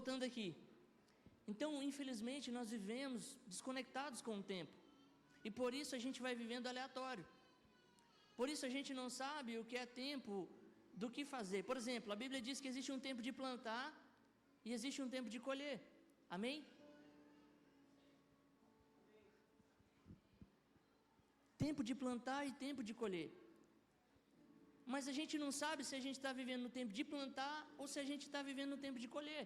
voltando aqui. Então, infelizmente, nós vivemos desconectados com o tempo. E por isso a gente vai vivendo aleatório. Por isso a gente não sabe o que é tempo do que fazer. Por exemplo, a Bíblia diz que existe um tempo de plantar e existe um tempo de colher. Amém? Tempo de plantar e tempo de colher. Mas a gente não sabe se a gente está vivendo no tempo de plantar ou se a gente está vivendo no tempo de colher.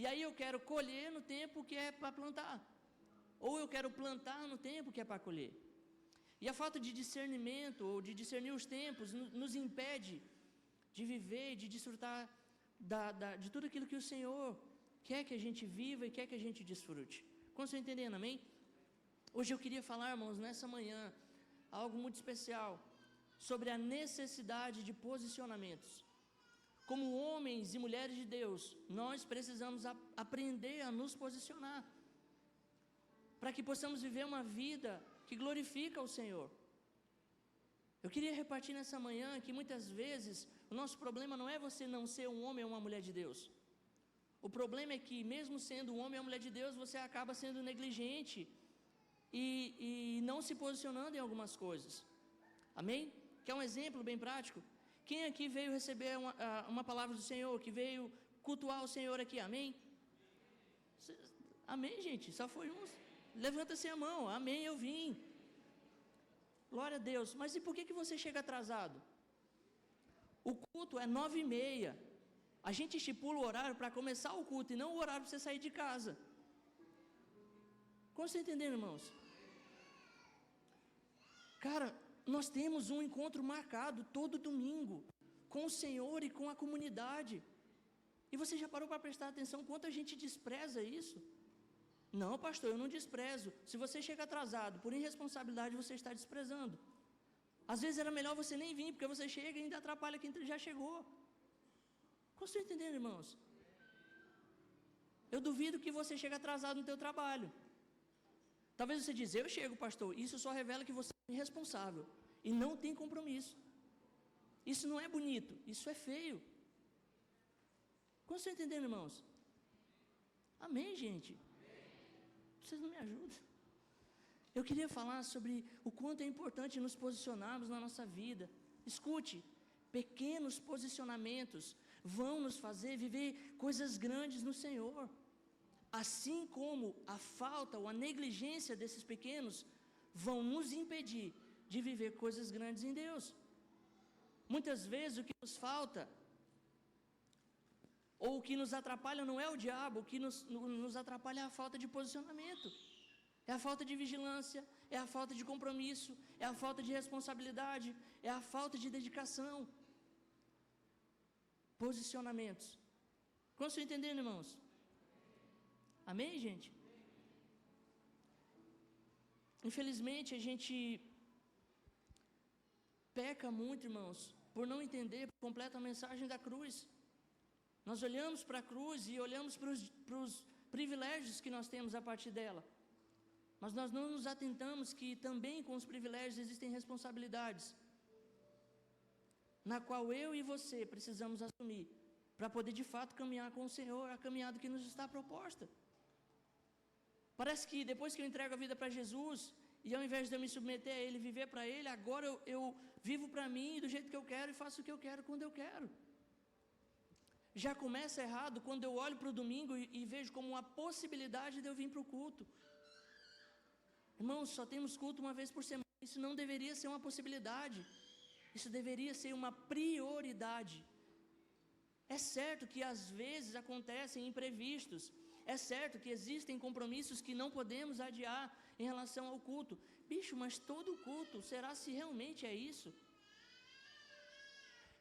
E aí eu quero colher no tempo que é para plantar, ou eu quero plantar no tempo que é para colher. E a falta de discernimento, ou de discernir os tempos, nos impede de viver, de desfrutar de tudo aquilo que o Senhor quer que a gente viva e quer que a gente desfrute. Como vocês estão entendendo, amém? Hoje eu queria falar, irmãos, nessa manhã, algo muito especial, sobre a necessidade de posicionamentos. Como homens e mulheres de Deus, nós precisamos aprender a nos posicionar, para que possamos viver uma vida que glorifica o Senhor. Eu queria repartir nessa manhã que muitas vezes o nosso problema não é você não ser um homem ou uma mulher de Deus. O problema é que mesmo sendo um homem ou uma mulher de Deus, você acaba sendo negligente e não se posicionando em algumas coisas. Amém? Quer um exemplo bem prático? Quem aqui veio receber uma palavra do Senhor, que veio cultuar o Senhor aqui, amém? Amém, gente, só foi uns. Levanta-se a mão, amém, eu vim. Glória a Deus. Mas e por que você chega atrasado? O culto é 9h30. A gente estipula o horário para começar o culto e não o horário para você sair de casa. Como você está entendendo, irmãos? Cara, nós temos um encontro marcado todo domingo com o Senhor e com a comunidade. E você já parou para prestar atenção quanto a gente despreza isso? Não, pastor, eu não desprezo. Se você chega atrasado por irresponsabilidade, você está desprezando. Às vezes era melhor você nem vir, porque você chega e ainda atrapalha quem já chegou. Como você está entendendo, irmãos? Eu duvido que você chegue atrasado no teu trabalho. Talvez você diz, eu chego, pastor. Isso só revela que você é irresponsável e não tem compromisso. Isso não é bonito, isso é feio. Como você está entendendo, irmãos? Amém, gente? Vocês não me ajudam. Eu queria falar sobre o quanto é importante nos posicionarmos na nossa vida. Escute, pequenos posicionamentos vão nos fazer viver coisas grandes no Senhor. Assim como a falta ou a negligência desses pequenos vão nos impedir de viver coisas grandes em Deus. Muitas vezes o que nos falta, ou o que nos atrapalha não é o diabo, o que nos atrapalha é a falta de posicionamento, é a falta de vigilância, é a falta de compromisso, é a falta de responsabilidade, é a falta de dedicação. Posicionamentos. Como vocês estão entendendo, irmãos? Amém, gente? Infelizmente a gente peca muito, irmãos, por não entender por completo a mensagem da cruz. Nós olhamos para a cruz e olhamos para os privilégios que nós temos a partir dela, mas nós não nos atentamos que também com os privilégios existem responsabilidades, na qual eu e você precisamos assumir, para poder de fato caminhar com o Senhor, a caminhada que nos está proposta. Parece que depois que eu entrego a vida para Jesus, e ao invés de eu me submeter a Ele, viver para Ele, agora eu vivo para mim, do jeito que eu quero, e faço o que eu quero, quando eu quero. Já começa errado quando eu olho para o domingo e vejo como uma possibilidade de eu vir para o culto. Irmãos, só temos culto uma vez por semana, isso não deveria ser uma possibilidade, isso deveria ser uma prioridade. É certo que às vezes acontecem imprevistos, é certo que existem compromissos que não podemos adiar em relação ao culto. Bicho, mas todo culto, será se realmente é isso?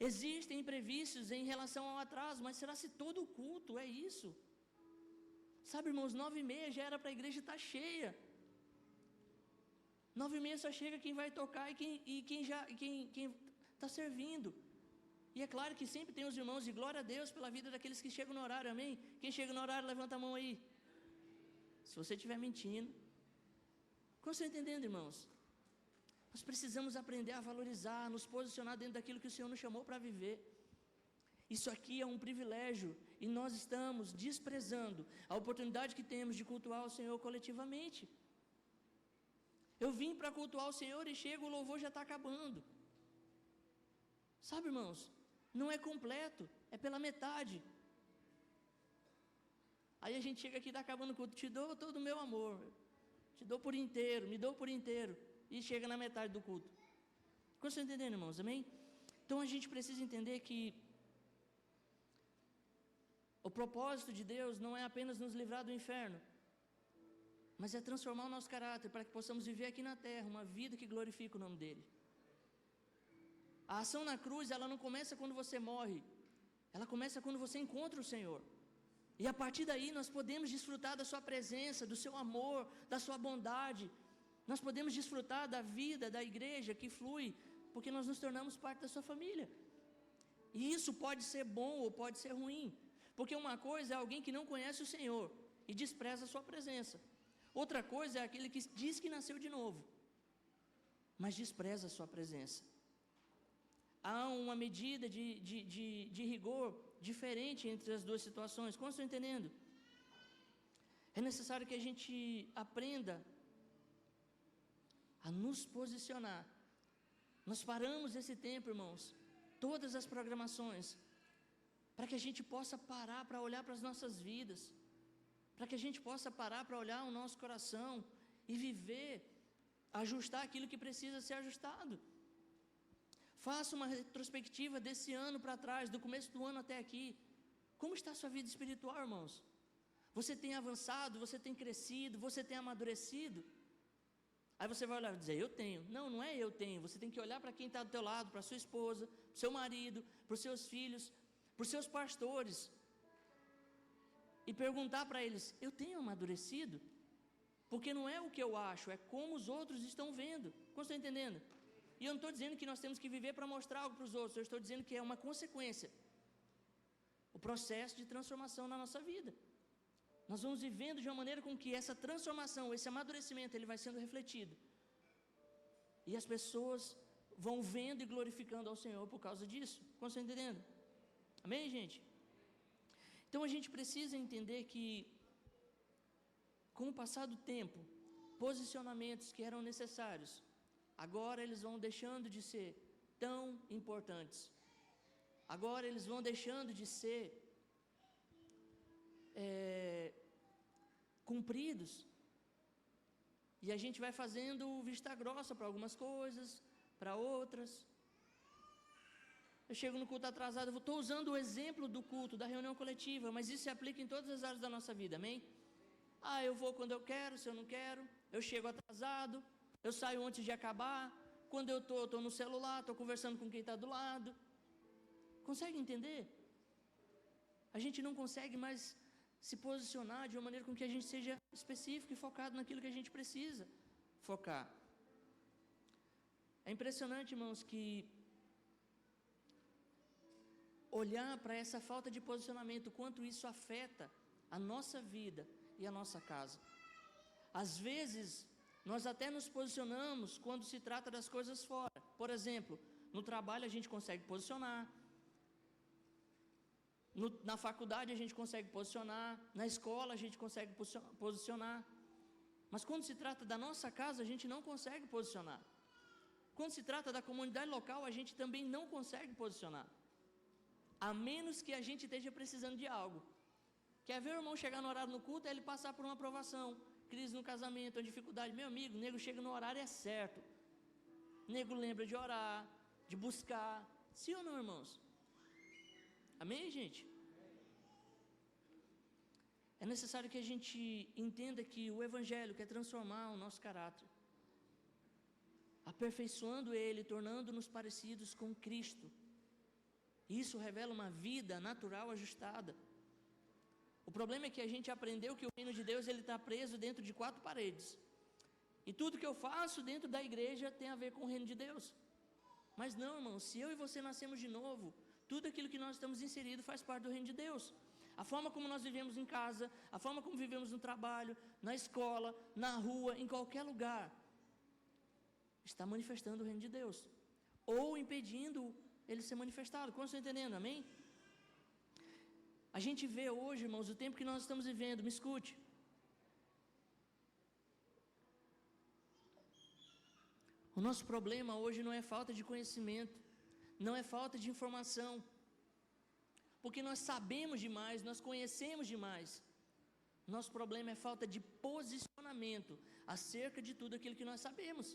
Existem imprevistos em relação ao atraso, mas será se todo culto é isso? Sabe, irmãos, 9h30 já era para a igreja estar cheia. 9h30 só chega quem vai tocar e quem está servindo. E é claro que sempre tem os irmãos, e glória a Deus pela vida daqueles que chegam no horário, amém? Quem chega no horário, levanta a mão aí. Se você estiver mentindo. Como você está entendendo, irmãos? Nós precisamos aprender a valorizar, nos posicionar dentro daquilo que o Senhor nos chamou para viver. Isso aqui é um privilégio e nós estamos desprezando a oportunidade que temos de cultuar o Senhor coletivamente. Eu vim para cultuar o Senhor e chego, o louvor já está acabando. Sabe, irmãos, não é completo, é pela metade. Aí a gente chega aqui, está acabando o culto, te dou todo o meu amor, te dou por inteiro, me dou por inteiro, e chega na metade do culto. Como vocês estão entendendo, irmãos? Amém? Então a gente precisa entender que o propósito de Deus não é apenas nos livrar do inferno, mas é transformar o nosso caráter para que possamos viver aqui na terra uma vida que glorifica o nome dEle. A ação na cruz, ela não começa quando você morre, ela começa quando você encontra o Senhor. E a partir daí nós podemos desfrutar da sua presença, do seu amor, da sua bondade. Nós podemos desfrutar da vida da igreja que flui, porque nós nos tornamos parte da sua família. E isso pode ser bom ou pode ser ruim, porque uma coisa é alguém que não conhece o Senhor e despreza a sua presença. Outra coisa é aquele que diz que nasceu de novo, mas despreza a sua presença. Há uma medida de rigor diferente entre as duas situações. Como estão entendendo? É necessário que a gente aprenda a nos posicionar. Nós paramos esse tempo, irmãos, todas as programações, para que a gente possa parar para olhar para as nossas vidas, para que a gente possa parar para olhar o nosso coração e viver, ajustar aquilo que precisa ser ajustado. Faça uma retrospectiva desse ano para trás, do começo do ano até aqui. Como está a sua vida espiritual, irmãos? Você tem avançado, você tem crescido, você tem amadurecido? Aí você vai olhar e dizer, eu tenho. Não, não é eu tenho. Você tem que olhar para quem está do teu lado, para a sua esposa, para o seu marido, para os seus filhos, para os seus pastores. E perguntar para eles, eu tenho amadurecido? Porque não é o que eu acho, é como os outros estão vendo. Como estão entendendo? E eu não estou dizendo que nós temos que viver para mostrar algo para os outros, eu estou dizendo que é uma consequência. O processo de transformação na nossa vida. Nós vamos vivendo de uma maneira com que essa transformação, esse amadurecimento, ele vai sendo refletido. E as pessoas vão vendo e glorificando ao Senhor por causa disso. Como vocês estão entendendo? Amém, gente? Então a gente precisa entender que, com o passar do tempo, posicionamentos que eram necessários, agora eles vão deixando de ser tão importantes. Agora eles vão deixando de ser cumpridos. E a gente vai fazendo vista grossa para algumas coisas, para outras. Eu chego no culto atrasado, eu estou usando o exemplo do culto, da reunião coletiva, mas isso se aplica em todas as áreas da nossa vida, amém? Eu vou quando eu quero, se eu não quero, eu chego atrasado, eu saio antes de acabar, quando eu estou no celular, estou conversando com quem está do lado. Consegue entender? A gente não consegue mais se posicionar de uma maneira com que a gente seja específico e focado naquilo que a gente precisa focar. É impressionante, irmãos, que olhar para essa falta de posicionamento, quanto isso afeta a nossa vida e a nossa casa. Às vezes, nós até nos posicionamos quando se trata das coisas fora. Por exemplo, no trabalho a gente consegue posicionar, na faculdade a gente consegue posicionar, na escola a gente consegue posicionar, mas quando se trata da nossa casa a gente não consegue posicionar. Quando se trata da comunidade local a gente também não consegue posicionar, a menos que a gente esteja precisando de algo. Quer ver o irmão chegar no horário no culto e ele passar por uma aprovação, crise no casamento, uma dificuldade? Meu amigo, o nego chega no horário, é certo. O nego lembra de orar, de buscar. Sim ou não, irmãos? Amém, gente? É necessário que a gente entenda que o Evangelho quer transformar o nosso caráter, aperfeiçoando ele, tornando-nos parecidos com Cristo. Isso revela uma vida natural ajustada. O problema é que a gente aprendeu que o reino de Deus está preso dentro de 4 paredes. E tudo que eu faço dentro da igreja tem a ver com o reino de Deus. Mas não, irmão, se eu e você nascemos de novo, tudo aquilo que nós estamos inseridos faz parte do reino de Deus. A forma como nós vivemos em casa, a forma como vivemos no trabalho, na escola, na rua, em qualquer lugar, está manifestando o reino de Deus, ou impedindo ele ser manifestado. Como vocês estão entendendo? Amém? A gente vê hoje, irmãos, o tempo que nós estamos vivendo, me escute. O nosso problema hoje não é falta de conhecimento, não é falta de informação, porque nós sabemos demais, nós conhecemos demais. Nosso problema é falta de posicionamento acerca de tudo aquilo que nós sabemos.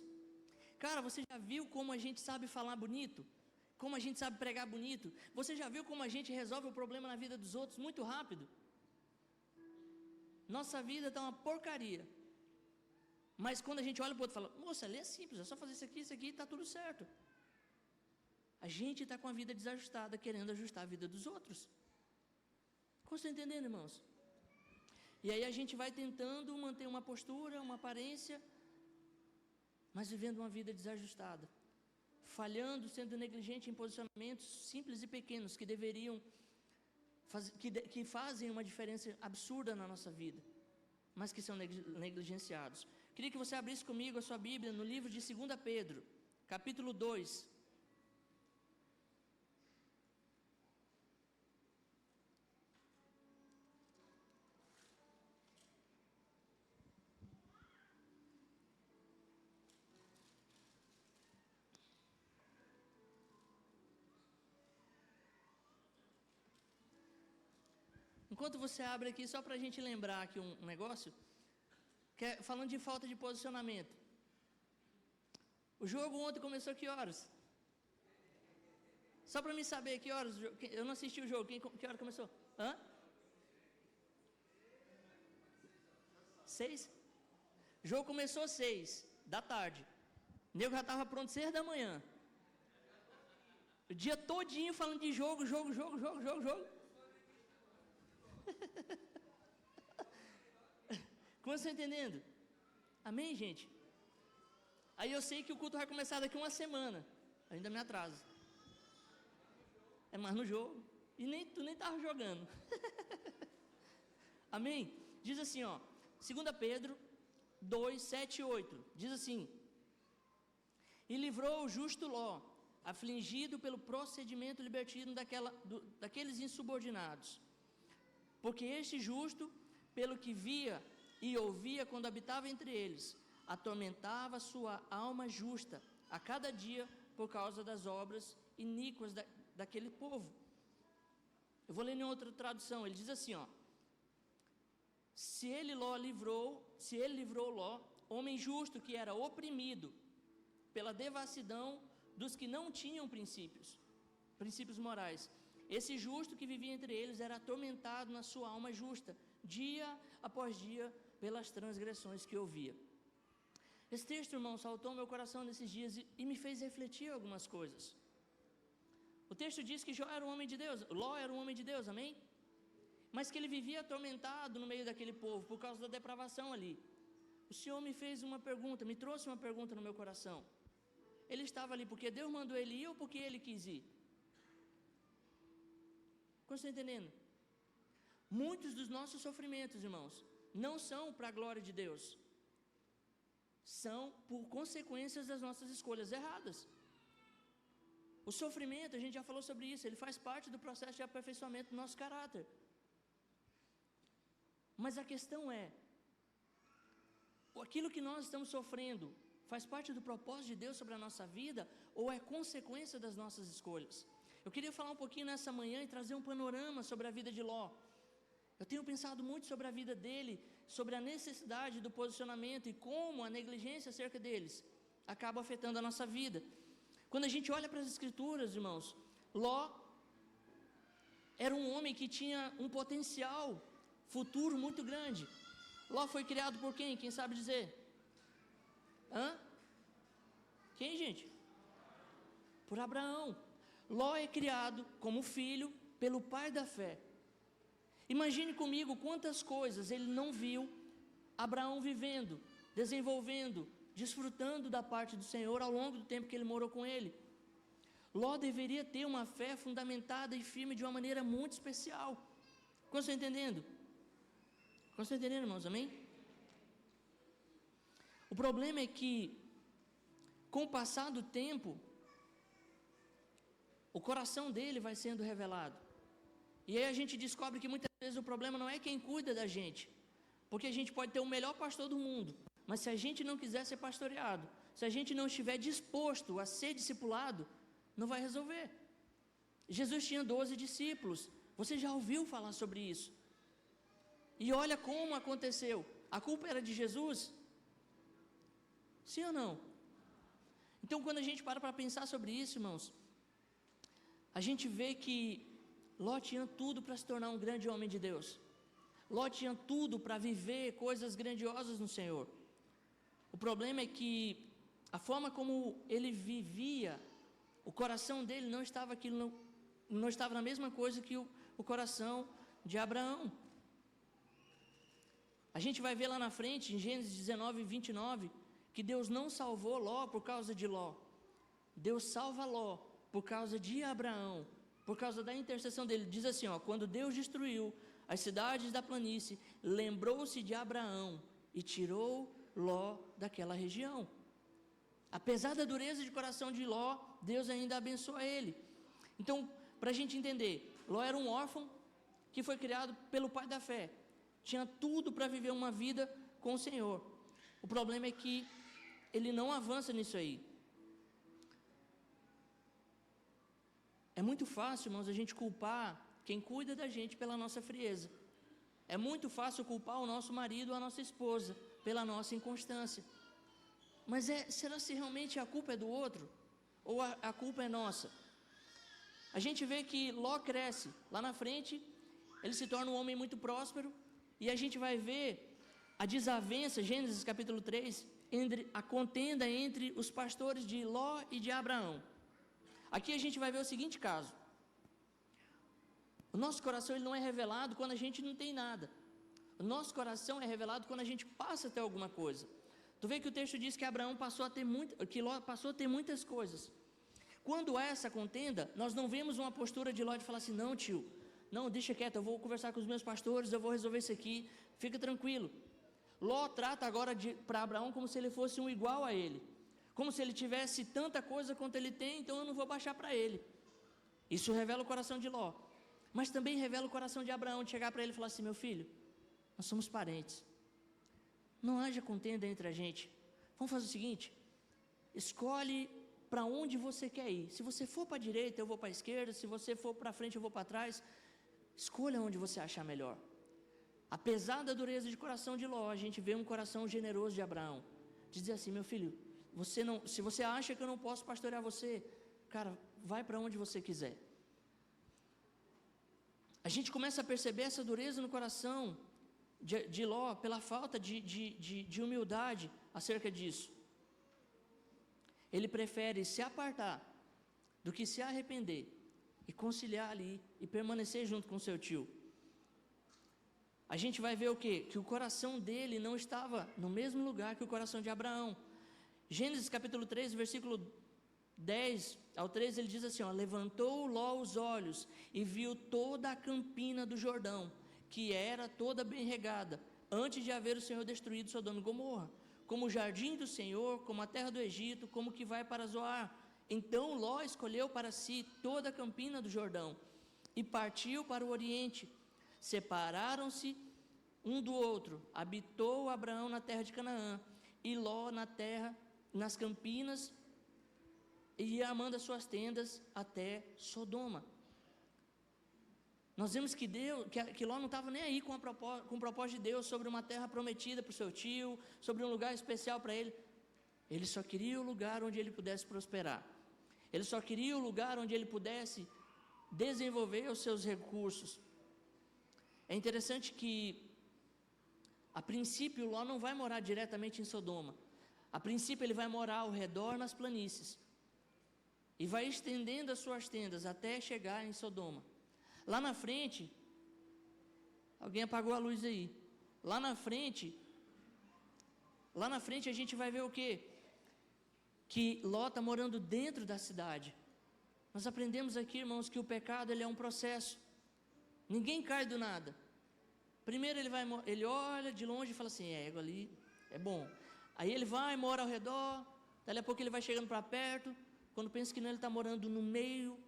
Cara, você já viu como a gente sabe falar bonito? Como a gente sabe pregar bonito? Você já viu como a gente resolve o problema na vida dos outros muito rápido? Nossa vida está uma porcaria. Mas quando a gente olha para o outro e fala, moça, ali é simples, é só fazer isso aqui, está tudo certo. A gente está com a vida desajustada, querendo ajustar a vida dos outros. Como você está entendendo, irmãos? E aí a gente vai tentando manter uma postura, uma aparência, mas vivendo uma vida desajustada. Falhando, sendo negligente em posicionamentos simples e pequenos que deveriam, que fazem uma diferença absurda na nossa vida, mas que são negligenciados. Queria que você abrisse comigo a sua Bíblia no livro de 2 Pedro, capítulo 2. Enquanto você abre aqui, só para a gente lembrar aqui um negócio, falando de falta de posicionamento. O jogo ontem começou que horas? Só para me saber que horas, eu não assisti o jogo, que hora começou? 6? O jogo começou às 6 da tarde. O nego já estava pronto 6 da manhã. O dia todinho falando de jogo. Como você está entendendo? Amém, gente? Aí eu sei que o culto vai começar daqui uma semana. Ainda me atraso. É mais no jogo. E tu nem estava jogando. Amém? Diz assim, ó. 2 Pedro 2, 7 e 8. Diz assim: E livrou o justo Ló, afligido pelo procedimento libertino daqueles insubordinados. Porque este justo, pelo que via e ouvia quando habitava entre eles, atormentava sua alma justa a cada dia por causa das obras iníquas daquele povo. Eu vou ler em outra tradução, ele diz assim, ó: se ele livrou Ló, homem justo que era oprimido pela devassidão dos que não tinham princípios morais. Esse justo que vivia entre eles era atormentado na sua alma justa, dia após dia, pelas transgressões que ouvia. Esse texto, irmão, saltou ao meu coração nesses dias e me fez refletir algumas coisas. O texto diz que Ló era um homem de Deus, amém? Mas que ele vivia atormentado no meio daquele povo, por causa da depravação ali. O Senhor me fez uma pergunta, me trouxe uma pergunta no meu coração. Ele estava ali porque Deus mandou ele ir ou porque ele quis ir? Como você está entendendo? Muitos dos nossos sofrimentos, irmãos, não são para a glória de Deus. São por consequências das nossas escolhas erradas. O sofrimento, a gente já falou sobre isso, ele faz parte do processo de aperfeiçoamento do nosso caráter. Mas a questão é, aquilo que nós estamos sofrendo faz parte do propósito de Deus sobre a nossa vida ou é consequência das nossas escolhas? Eu queria falar um pouquinho nessa manhã e trazer um panorama sobre a vida de Ló. Eu tenho pensado muito sobre a vida dele, sobre a necessidade do posicionamento e como a negligência acerca deles acaba afetando a nossa vida. Quando a gente olha para as escrituras, irmãos, Ló era um homem que tinha um potencial futuro muito grande. Ló foi criado por quem? Quem sabe dizer? Quem, gente? Por Abraão. Ló é criado como filho pelo pai da fé. Imagine comigo quantas coisas ele não viu Abraão vivendo, desenvolvendo, desfrutando da parte do Senhor ao longo do tempo que ele morou com ele. Ló deveria ter uma fé fundamentada e firme de uma maneira muito especial. Como você está entendendo? Como você está entendendo, irmãos? Amém? O problema é que, com o passar do tempo, o coração dele vai sendo revelado. E aí a gente descobre que muitas vezes o problema não é quem cuida da gente, porque a gente pode ter o melhor pastor do mundo, mas se a gente não quiser ser pastoreado, se a gente não estiver disposto a ser discipulado, não vai resolver. Jesus tinha 12 discípulos, você já ouviu falar sobre isso? E olha como aconteceu, a culpa era de Jesus? Sim ou não? Então quando a gente para pensar sobre isso, irmãos, a gente vê que Ló tinha tudo para se tornar um grande homem de Deus. Ló tinha tudo para viver coisas grandiosas no Senhor. O problema é que a forma como ele vivia, o coração dele não estava na mesma coisa que o coração de Abraão. A gente vai ver lá na frente, em Gênesis 19, 29, que Deus não salvou Ló por causa de Ló. Deus salva Ló por causa de Abraão, por causa da intercessão dele. Diz assim, ó, quando Deus destruiu as cidades da planície, lembrou-se de Abraão e tirou Ló daquela região. Apesar da dureza de coração de Ló, Deus ainda abençoa ele. Então, para a gente entender, Ló era um órfão que foi criado pelo pai da fé. Tinha tudo para viver uma vida com o Senhor. O problema é que ele não avança nisso aí. É muito fácil, irmãos, a gente culpar quem cuida da gente pela nossa frieza. É muito fácil culpar o nosso marido ou a nossa esposa pela nossa inconstância. Mas será se realmente a culpa é do outro? Ou a culpa é nossa? A gente vê que Ló cresce. Lá na frente, ele se torna um homem muito próspero. E a gente vai ver a desavença, Gênesis capítulo 3, a contenda entre os pastores de Ló e de Abraão. Aqui a gente vai ver o seguinte caso. O nosso coração ele não é revelado quando a gente não tem nada. O nosso coração é revelado quando a gente passa a ter alguma coisa. Tu vê que o texto diz que que Ló passou a ter muitas coisas. Quando há essa contenda, nós não vemos uma postura de Ló de falar assim, não tio, não, deixa quieto, eu vou conversar com os meus pastores, eu vou resolver isso aqui, fica tranquilo. Ló trata agora para Abraão como se ele fosse um igual a ele. Como se ele tivesse tanta coisa quanto ele tem, então eu não vou baixar para ele. Isso revela o coração de Ló. Mas também revela o coração de Abraão, de chegar para ele e falar assim, meu filho, nós somos parentes. Não haja contenda entre a gente. Vamos fazer o seguinte, escolhe para onde você quer ir. Se você for para a direita, eu vou para a esquerda. Se você for para frente, eu vou para trás. Escolha onde você achar melhor. Apesar da dureza de coração de Ló, a gente vê um coração generoso de Abraão. Dizer assim, meu filho, se você acha que eu não posso pastorear você, cara, vai para onde você quiser. A gente começa a perceber essa dureza no coração de Ló, pela falta de humildade acerca disso. Ele prefere se apartar do que se arrepender e conciliar ali e permanecer junto com seu tio. A gente vai ver o quê? Que o coração dele não estava no mesmo lugar que o coração de Abraão. Gênesis capítulo 3, versículo 10 ao 13, ele diz assim, ó, levantou Ló os olhos e viu toda a campina do Jordão, que era toda bem regada, antes de haver o Senhor destruído Sodoma e Gomorra, como o jardim do Senhor, como a terra do Egito, como que vai para Zoar. Então Ló escolheu para si toda a campina do Jordão e partiu para o oriente. Separaram-se um do outro. Habitou Abraão na terra de Canaã e Ló na terra, nas campinas, e armando as suas tendas até Sodoma. Nós vemos que Ló não estava nem aí com o propósito de Deus sobre uma terra prometida para o seu tio, sobre um lugar especial para ele. Ele só queria o lugar onde ele pudesse prosperar. Ele só queria o lugar onde ele pudesse desenvolver os seus recursos. É interessante que, a princípio, Ló não vai morar diretamente em Sodoma. A princípio, ele vai morar ao redor nas planícies. E vai estendendo as suas tendas até chegar em Sodoma. Lá na frente, alguém apagou a luz aí. Lá na frente a gente vai ver o quê? Que Ló está morando dentro da cidade. Nós aprendemos aqui, irmãos, que o pecado ele é um processo. Ninguém cai do nada. Primeiro ele olha de longe e fala assim, ali é bom. Aí ele vai, mora ao redor, dali a pouco ele vai chegando para perto, quando pensa que não, ele está morando no meio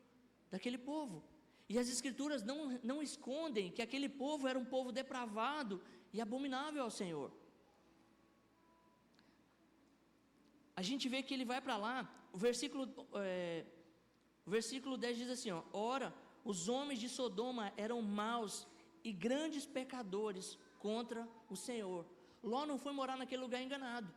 daquele povo. E as Escrituras não escondem que aquele povo era um povo depravado e abominável ao Senhor. A gente vê que ele vai para lá, o versículo 10 diz assim, ó, ora, os homens de Sodoma eram maus e grandes pecadores contra o Senhor. Ló não foi morar naquele lugar enganado.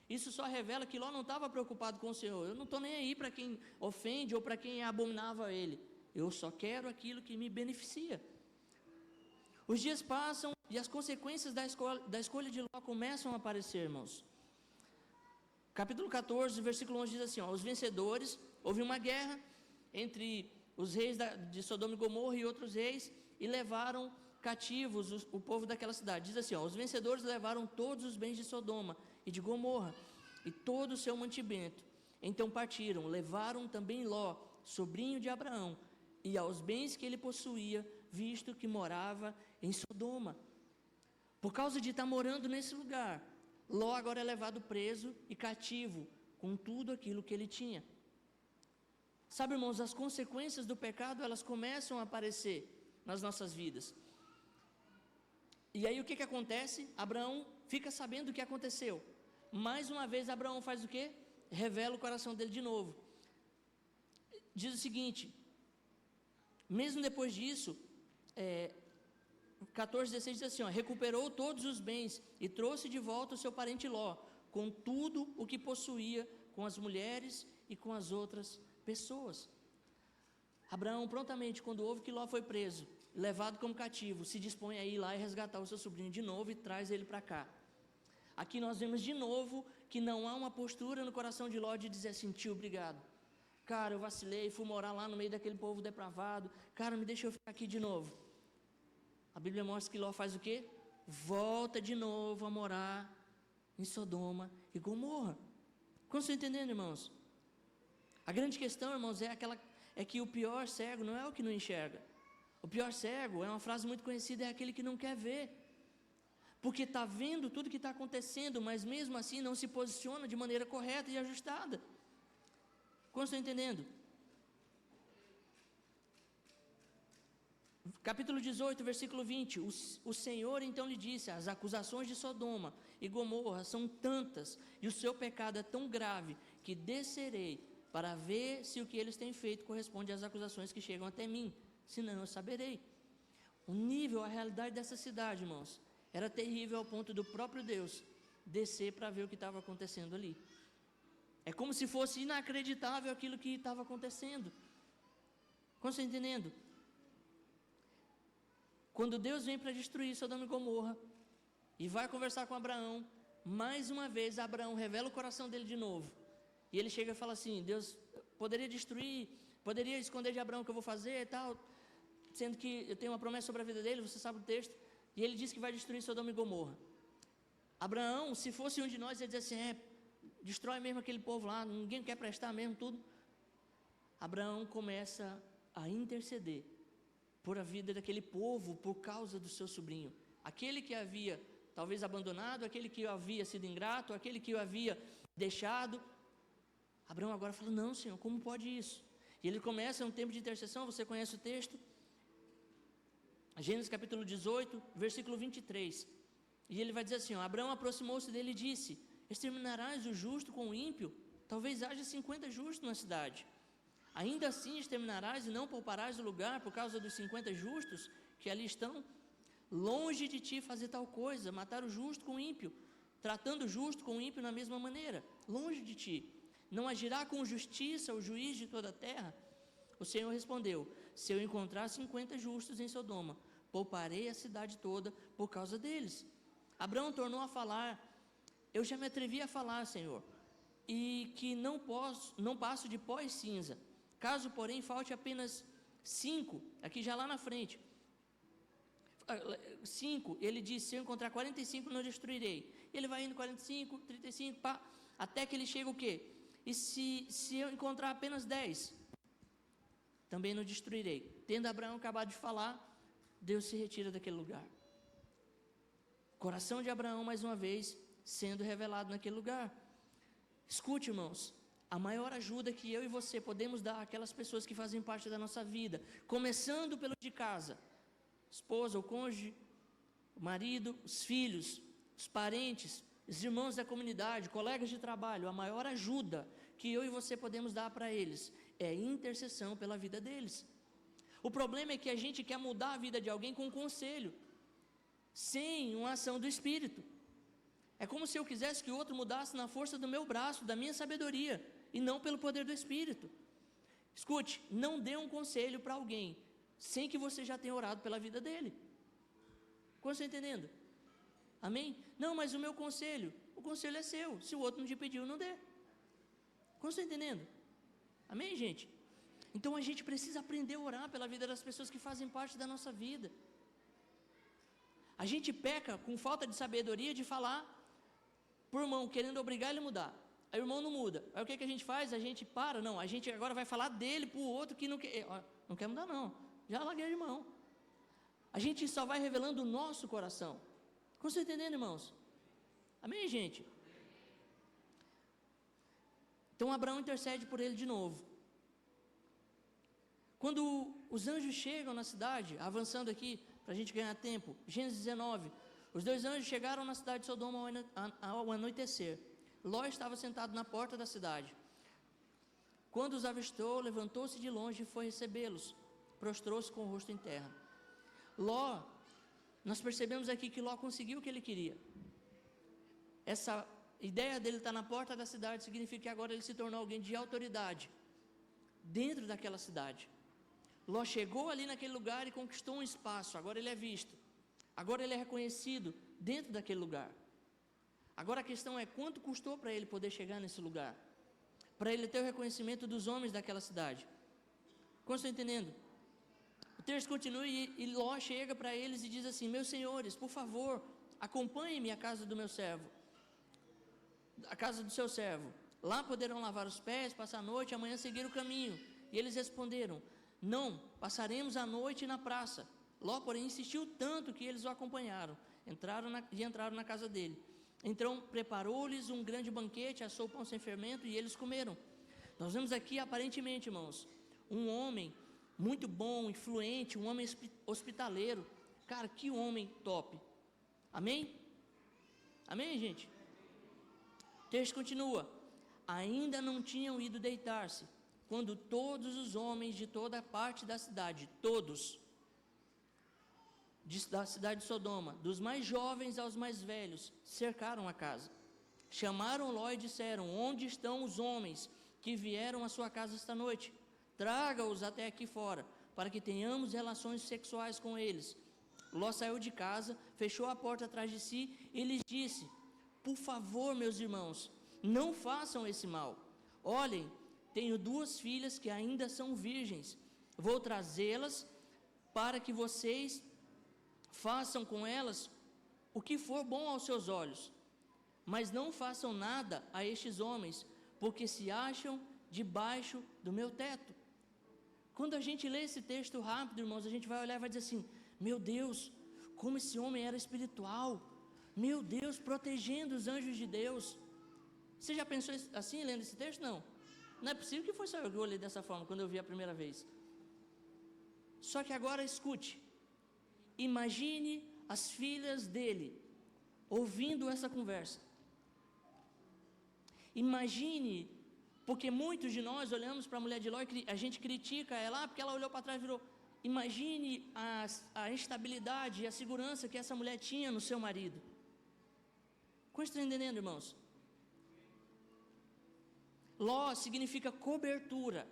Isso só revela que Ló não estava preocupado com o Senhor. Eu não estou nem aí para quem ofende ou para quem é abominável a ele. Eu só quero aquilo que me beneficia. Os dias passam e as consequências da escolha de Ló começam a aparecer, irmãos. Capítulo 14, versículo 11 diz assim, ó, os vencedores, houve uma guerra entre os reis de Sodoma e Gomorra e outros reis, e levaram cativos o povo daquela cidade. Diz assim, ó, os vencedores levaram todos os bens de Sodoma e de Gomorra, e todo o seu mantimento. Então partiram, levaram também Ló, sobrinho de Abraão, e aos bens que ele possuía, visto que morava em Sodoma. Por causa de estar morando nesse lugar, Ló agora é levado preso e cativo, com tudo aquilo que ele tinha. Sabe, irmãos, as consequências do pecado, elas começam a aparecer nas nossas vidas. E aí o que acontece? Abraão fica sabendo o que aconteceu. Mais uma vez Abraão faz o quê? Revela o coração dele de novo. Diz o seguinte, mesmo depois disso, 14:16 diz assim, ó, recuperou todos os bens e trouxe de volta o seu parente Ló, com tudo o que possuía, com as mulheres e com as outras pessoas. Abraão prontamente, quando ouve que Ló foi preso, levado como cativo, se dispõe a ir lá e resgatar o seu sobrinho de novo e traz ele para cá. Aqui nós vemos de novo que não há uma postura no coração de Ló de dizer assim, tio, obrigado. Cara, eu vacilei, fui morar lá no meio daquele povo depravado, cara, me deixa eu ficar aqui de novo. A Bíblia mostra que Ló faz o quê? Volta de novo a morar em Sodoma e Gomorra. Como vocês estão entendendo, irmãos? A grande questão, irmãos, é que o pior cego não é o que não enxerga. O pior cego, é uma frase muito conhecida, é aquele que não quer ver. Porque está vendo tudo que está acontecendo, mas mesmo assim não se posiciona de maneira correta e ajustada. Como estão entendendo? Capítulo 18, versículo 20, o Senhor então lhe disse, as acusações de Sodoma e Gomorra são tantas, e o seu pecado é tão grave, que descerei para ver se o que eles têm feito corresponde às acusações que chegam até mim, senão eu saberei. O nível, a realidade dessa cidade, irmãos, era terrível ao ponto do próprio Deus descer para ver o que estava acontecendo ali. É como se fosse inacreditável aquilo que estava acontecendo. Como você está entendendo? Quando Deus vem para destruir Sodoma e Gomorra e vai conversar com Abraão, mais uma vez Abraão revela o coração dele de novo. E ele chega e fala assim, Deus poderia destruir, poderia esconder de Abraão o que eu vou fazer e tal, sendo que eu tenho uma promessa sobre a vida dele, você sabe o texto, e ele diz que vai destruir Sodoma e Gomorra. Abraão, se fosse um de nós, ia dizer assim, destrói mesmo aquele povo lá, ninguém quer prestar mesmo tudo. Abraão começa a interceder por a vida daquele povo, por causa do seu sobrinho, aquele que havia talvez abandonado, aquele que havia sido ingrato, aquele que o havia deixado. Abraão agora fala, não, Senhor, como pode isso? E ele começa um tempo de intercessão, você conhece o texto? Gênesis capítulo 18, versículo 23, e ele vai dizer assim, Abraão aproximou-se dele e disse, exterminarás o justo com o ímpio? Talvez haja 50 justos na cidade. Ainda assim exterminarás e não pouparás o lugar por causa dos 50 justos que ali estão? Longe de ti fazer tal coisa, matar o justo com o ímpio, tratando o justo com o ímpio na mesma maneira, longe de ti. Não agirá com justiça o juiz de toda a terra? O Senhor respondeu, se eu encontrar 50 justos em Sodoma, pouparei a cidade toda por causa deles. Abraão tornou a falar, eu já me atrevi a falar, Senhor, e que não passo de pó e cinza. Caso, porém, falte apenas 5, aqui já lá na frente, 5, ele disse, se eu encontrar 45, não destruirei. Ele vai indo 45, 35, até que ele chega o quê? E se eu encontrar apenas 10, também não destruirei. Tendo Abraão acabado de falar, Deus se retira daquele lugar. O coração de Abraão, mais uma vez, sendo revelado naquele lugar. Escute, irmãos, a maior ajuda que eu e você podemos dar àquelas pessoas que fazem parte da nossa vida, começando pelo de casa, esposa, o cônjuge, o marido, os filhos, os parentes, os irmãos da comunidade, colegas de trabalho, a maior ajuda que eu e você podemos dar para eles é intercessão pela vida deles. O problema é que a gente quer mudar a vida de alguém com conselho, sem uma ação do Espírito. É como se eu quisesse que o outro mudasse na força do meu braço, da minha sabedoria, e não pelo poder do Espírito. Escute, não dê um conselho para alguém, sem que você já tenha orado pela vida dele. Como você está entendendo? Amém? Não, mas o meu conselho, o conselho é seu, se o outro não te pediu, não dê. Como você está entendendo? Amém, gente? Então a gente precisa aprender a orar pela vida das pessoas que fazem parte da nossa vida. A gente peca com falta de sabedoria de falar para o irmão, querendo obrigar ele a mudar. Aí o irmão não muda. Aí o que a gente faz? A gente para, não, a gente agora vai falar dele para o outro que não quer mudar não, já larguei de mão. A gente só vai revelando o nosso coração. Como você está entendendo, irmãos? Amém, gente? Então Abraão intercede por ele de novo. Quando os anjos chegam na cidade, avançando aqui, para a gente ganhar tempo, Gênesis 19, os 2 anjos chegaram na cidade de Sodoma ao anoitecer. Ló estava sentado na porta da cidade. Quando os avistou, levantou-se de longe e foi recebê-los, prostrou-se com o rosto em terra. Ló, nós percebemos aqui que Ló conseguiu o que ele queria. Essa ideia dele estar na porta da cidade significa que agora ele se tornou alguém de autoridade dentro daquela cidade. Ló chegou ali naquele lugar e conquistou um espaço, agora ele é visto, agora ele é reconhecido dentro daquele lugar. Agora a questão é quanto custou para ele poder chegar nesse lugar, para ele ter o reconhecimento dos homens daquela cidade. Como estão entendendo? O texto continua e Ló chega para eles e diz assim: meus senhores, por favor, acompanhem-me à casa do meu servo, à casa do seu servo, lá poderão lavar os pés, passar a noite e amanhã seguir o caminho. E eles responderam: não, passaremos a noite na praça. Ló, porém, insistiu tanto que eles o acompanharam, entraram na casa dele. Então preparou-lhes um grande banquete, assou pão sem fermento e eles comeram. Nós vemos aqui aparentemente, irmãos, um homem muito bom, influente, um homem hospitaleiro. Cara, que homem top. Amém? Amém, gente? O texto continua: ainda não tinham ido deitar-se, quando todos os homens de toda a parte da cidade, todos, da cidade de Sodoma, dos mais jovens aos mais velhos, cercaram a casa. Chamaram Ló e disseram: onde estão os homens que vieram à sua casa esta noite? Traga-os até aqui fora, para que tenhamos relações sexuais com eles. Ló saiu de casa, fechou a porta atrás de si e lhes disse: por favor, meus irmãos, não façam esse mal. Olhem, tenho 2 filhas que ainda são virgens. Vou trazê-las para que vocês façam com elas o que for bom aos seus olhos. Mas não façam nada a estes homens, porque se acham debaixo do meu teto. Quando a gente lê esse texto rápido, irmãos, a gente vai olhar e vai dizer assim: meu Deus, como esse homem era espiritual. Meu Deus, protegendo os anjos de Deus. Você já pensou assim lendo esse texto? Não. Não é possível que foi só eu que olhei dessa forma quando eu vi a primeira vez. Só que agora escute. Imagine as filhas dele ouvindo essa conversa. Imagine, porque muitos de nós olhamos para a mulher de Ló e a gente critica ela porque ela olhou para trás e virou. Imagine a instabilidade e a segurança que essa mulher tinha no seu marido. Como estão entendendo, irmãos? Ló significa cobertura.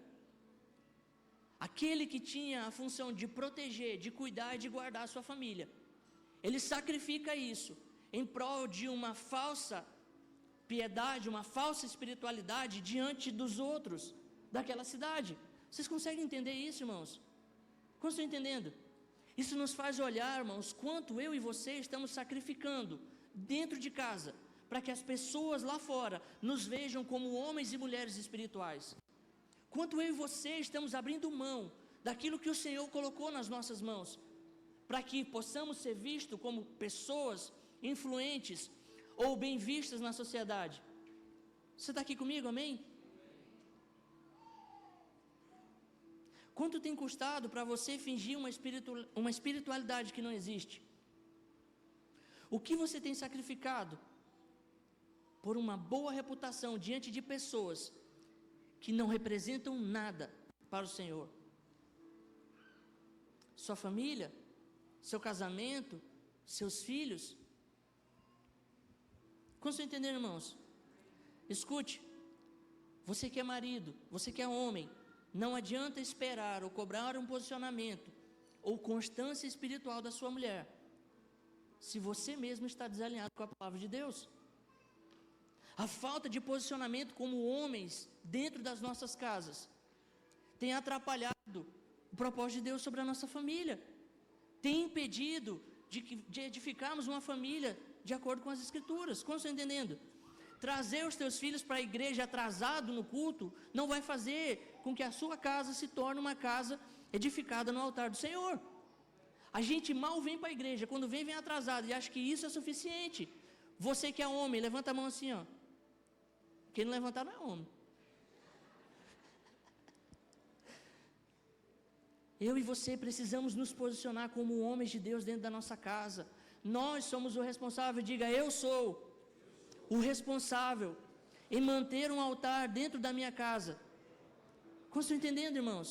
Aquele que tinha a função de proteger, de cuidar e de guardar a sua família. Ele sacrifica isso em prol de uma falsa piedade, uma falsa espiritualidade diante dos outros daquela cidade. Vocês conseguem entender isso, irmãos? Como estão entendendo? Isso nos faz olhar, irmãos, quanto eu e você estamos sacrificando dentro de casa, para que as pessoas lá fora nos vejam como homens e mulheres espirituais. Quanto eu e você estamos abrindo mão daquilo que o Senhor colocou nas nossas mãos, para que possamos ser vistos como pessoas influentes ou bem vistas na sociedade. Você está aqui comigo, amém? Quanto tem custado para você fingir uma espiritualidade que não existe? O que você tem sacrificado por uma boa reputação diante de pessoas que não representam nada para o Senhor? Sua família, seu casamento, seus filhos? Como estão entendendo, irmãos? Escute, você que é marido, você que é homem, não adianta esperar ou cobrar um posicionamento ou constância espiritual da sua mulher, se você mesmo está desalinhado com a palavra de Deus. A falta de posicionamento como homens dentro das nossas casas tem atrapalhado o propósito de Deus sobre a nossa família, tem impedido de edificarmos uma família de acordo com as Escrituras. Como estão entendendo? Trazer os teus filhos para a igreja atrasado no culto não vai fazer com que a sua casa se torne uma casa edificada no altar do Senhor. A gente mal vem para a igreja, quando vem atrasado e acha que isso é suficiente. Você que é homem, levanta a mão assim, ó. Quem não levantar não é homem. Eu e você precisamos nos posicionar como homens de Deus dentro da nossa casa. Nós somos o responsável, diga, eu sou o responsável em manter um altar dentro da minha casa. Como estão entendendo, irmãos?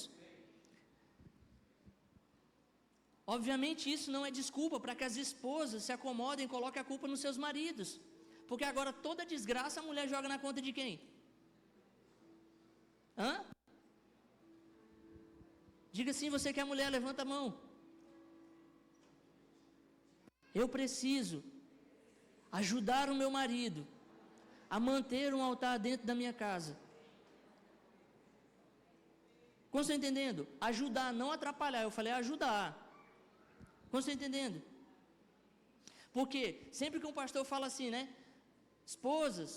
Obviamente isso não é desculpa para que as esposas se acomodem e coloquem a culpa nos seus maridos. Porque agora toda desgraça a mulher joga na conta de quem? Hã? Diga assim, você que é mulher, levanta a mão. Eu preciso ajudar o meu marido a manter um altar dentro da minha casa. Como você está entendendo? Ajudar, não atrapalhar. Eu falei ajudar. Como você está entendendo? Porque sempre que um pastor fala assim, né? Esposas,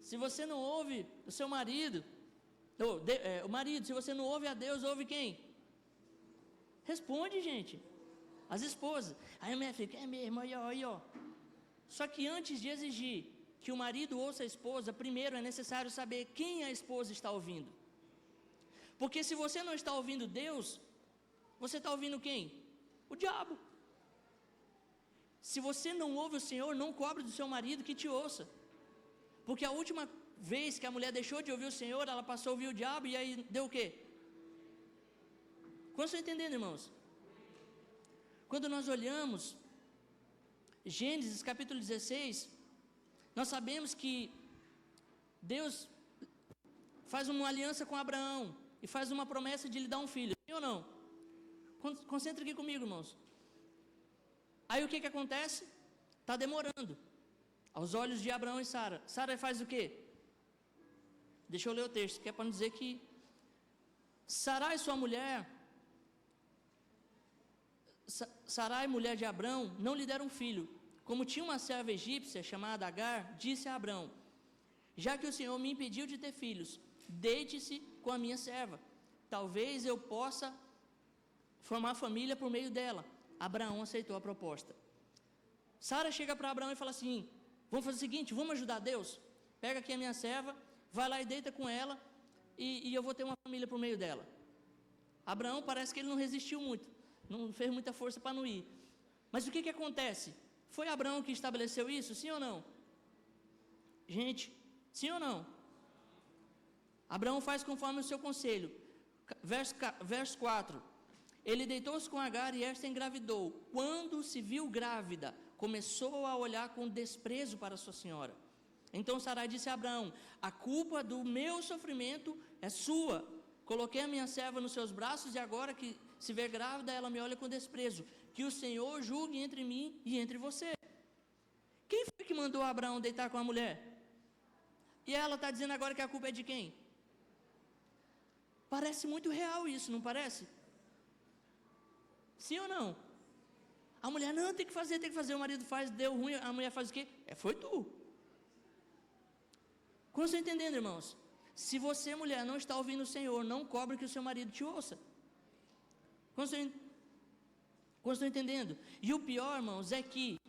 se você não ouve o seu marido, o marido, se você não ouve a Deus, ouve quem? Responde, gente. As esposas. Aí a mulher fica, é mesmo, aí, ó. Só que antes de exigir que o marido ouça a esposa, primeiro é necessário saber quem a esposa está ouvindo. Porque se você não está ouvindo Deus, você está ouvindo quem? O diabo. Se você não ouve o Senhor, não cobre do seu marido que te ouça. Porque a última vez que a mulher deixou de ouvir o Senhor, ela passou a ouvir o diabo e aí deu o quê? Como vocês estão entendendo, irmãos? Quando nós olhamos Gênesis capítulo 16, nós sabemos que Deus faz uma aliança com Abraão e faz uma promessa de lhe dar um filho, sim ou não? Concentre aqui comigo, irmãos. Aí o que acontece? Está demorando aos olhos de Abraão e Sara. Sara faz o quê? Deixa eu ler o texto, que é para não dizer que Sarai, sua mulher, Sarai, mulher de Abraão, não lhe deram filho. Como tinha uma serva egípcia chamada Agar, disse a Abraão, já que o Senhor me impediu de ter filhos, deite-se com a minha serva. Talvez eu possa formar família por meio dela. Abraão aceitou a proposta. Sara chega para Abraão e fala assim, vamos fazer o seguinte, vamos ajudar Deus? Pega aqui a minha serva, vai lá e deita com ela, e eu vou ter uma família por meio dela. Abraão parece que ele não resistiu muito, não fez muita força para não ir. Mas o que acontece? Foi Abraão que estabeleceu isso, sim ou não? Gente, sim ou não? Abraão faz conforme o seu conselho. Verso 4. Ele deitou-se com Agar e esta engravidou. Quando se viu grávida, começou a olhar com desprezo para sua senhora. Então Sarai disse a Abraão, a culpa do meu sofrimento é sua. Coloquei a minha serva nos seus braços e agora que se vê grávida, ela me olha com desprezo. Que o Senhor julgue entre mim e entre você. Quem foi que mandou Abraão deitar com a mulher? E ela está dizendo agora que a culpa é de quem? Parece muito real isso, não parece? Sim ou não? A mulher, não, tem que fazer, o marido faz, deu ruim, a mulher faz o quê? Foi tu. Como vocês estão entendendo, irmãos? Se você, mulher, não está ouvindo o Senhor, não cobre que o seu marido te ouça. Como vocês estão entendendo? E o pior, irmãos, é que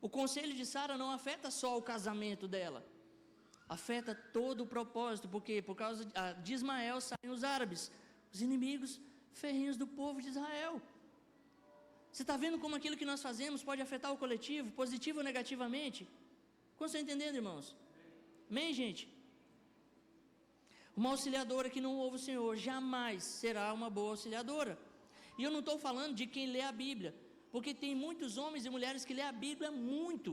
o conselho de Sara não afeta só o casamento dela. Afeta todo o propósito. Por quê? Por causa de Ismael saem os árabes. os inimigos ferrenhos do povo de Israel. Você está vendo como aquilo que nós fazemos pode afetar o coletivo, positivo ou negativamente? Como vocês estão entendendo, irmãos? Amém, gente? Uma auxiliadora que não ouve o Senhor jamais será uma boa auxiliadora. E eu não estou falando de quem lê a Bíblia, porque tem muitos homens e mulheres que lê a Bíblia muito,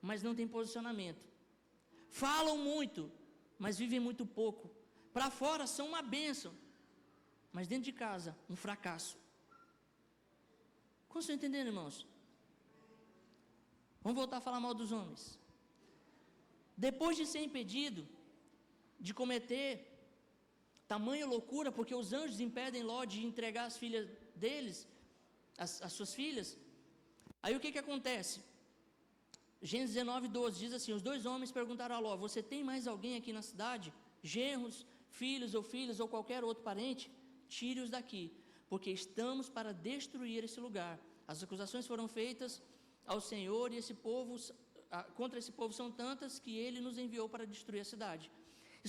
mas não tem posicionamento. Falam muito, mas vivem muito pouco. Para fora são uma bênção, mas dentro de casa, um fracasso. Como vocês estão entendendo, irmãos? Vamos voltar a falar mal dos homens. Depois de ser impedido de cometer tamanha loucura, porque os anjos impedem Ló de entregar as filhas deles, as suas filhas, aí o que acontece? Gênesis 19:12 diz assim: os 2 homens perguntaram a Ló: você tem mais alguém aqui na cidade? Genros, filhos ou filhas ou qualquer outro parente? Tire-os daqui, porque estamos para destruir esse lugar. As acusações foram feitas ao Senhor e contra esse povo são tantas que ele nos enviou para destruir a cidade.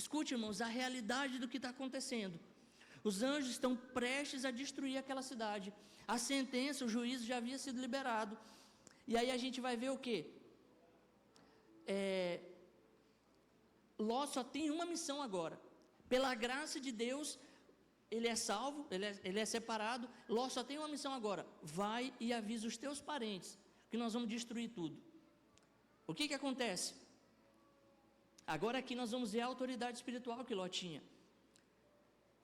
Escute, irmãos, a realidade do que está acontecendo. Os anjos estão prestes a destruir aquela cidade. A sentença, o juízo já havia sido liberado. E aí a gente vai ver o quê? Ló só tem uma missão agora. Pela graça de Deus, ele é salvo, ele é separado. Ló só tem uma missão agora: vai e avisa os teus parentes que nós vamos destruir tudo. O que acontece? Agora aqui nós vamos ver a autoridade espiritual que Ló tinha.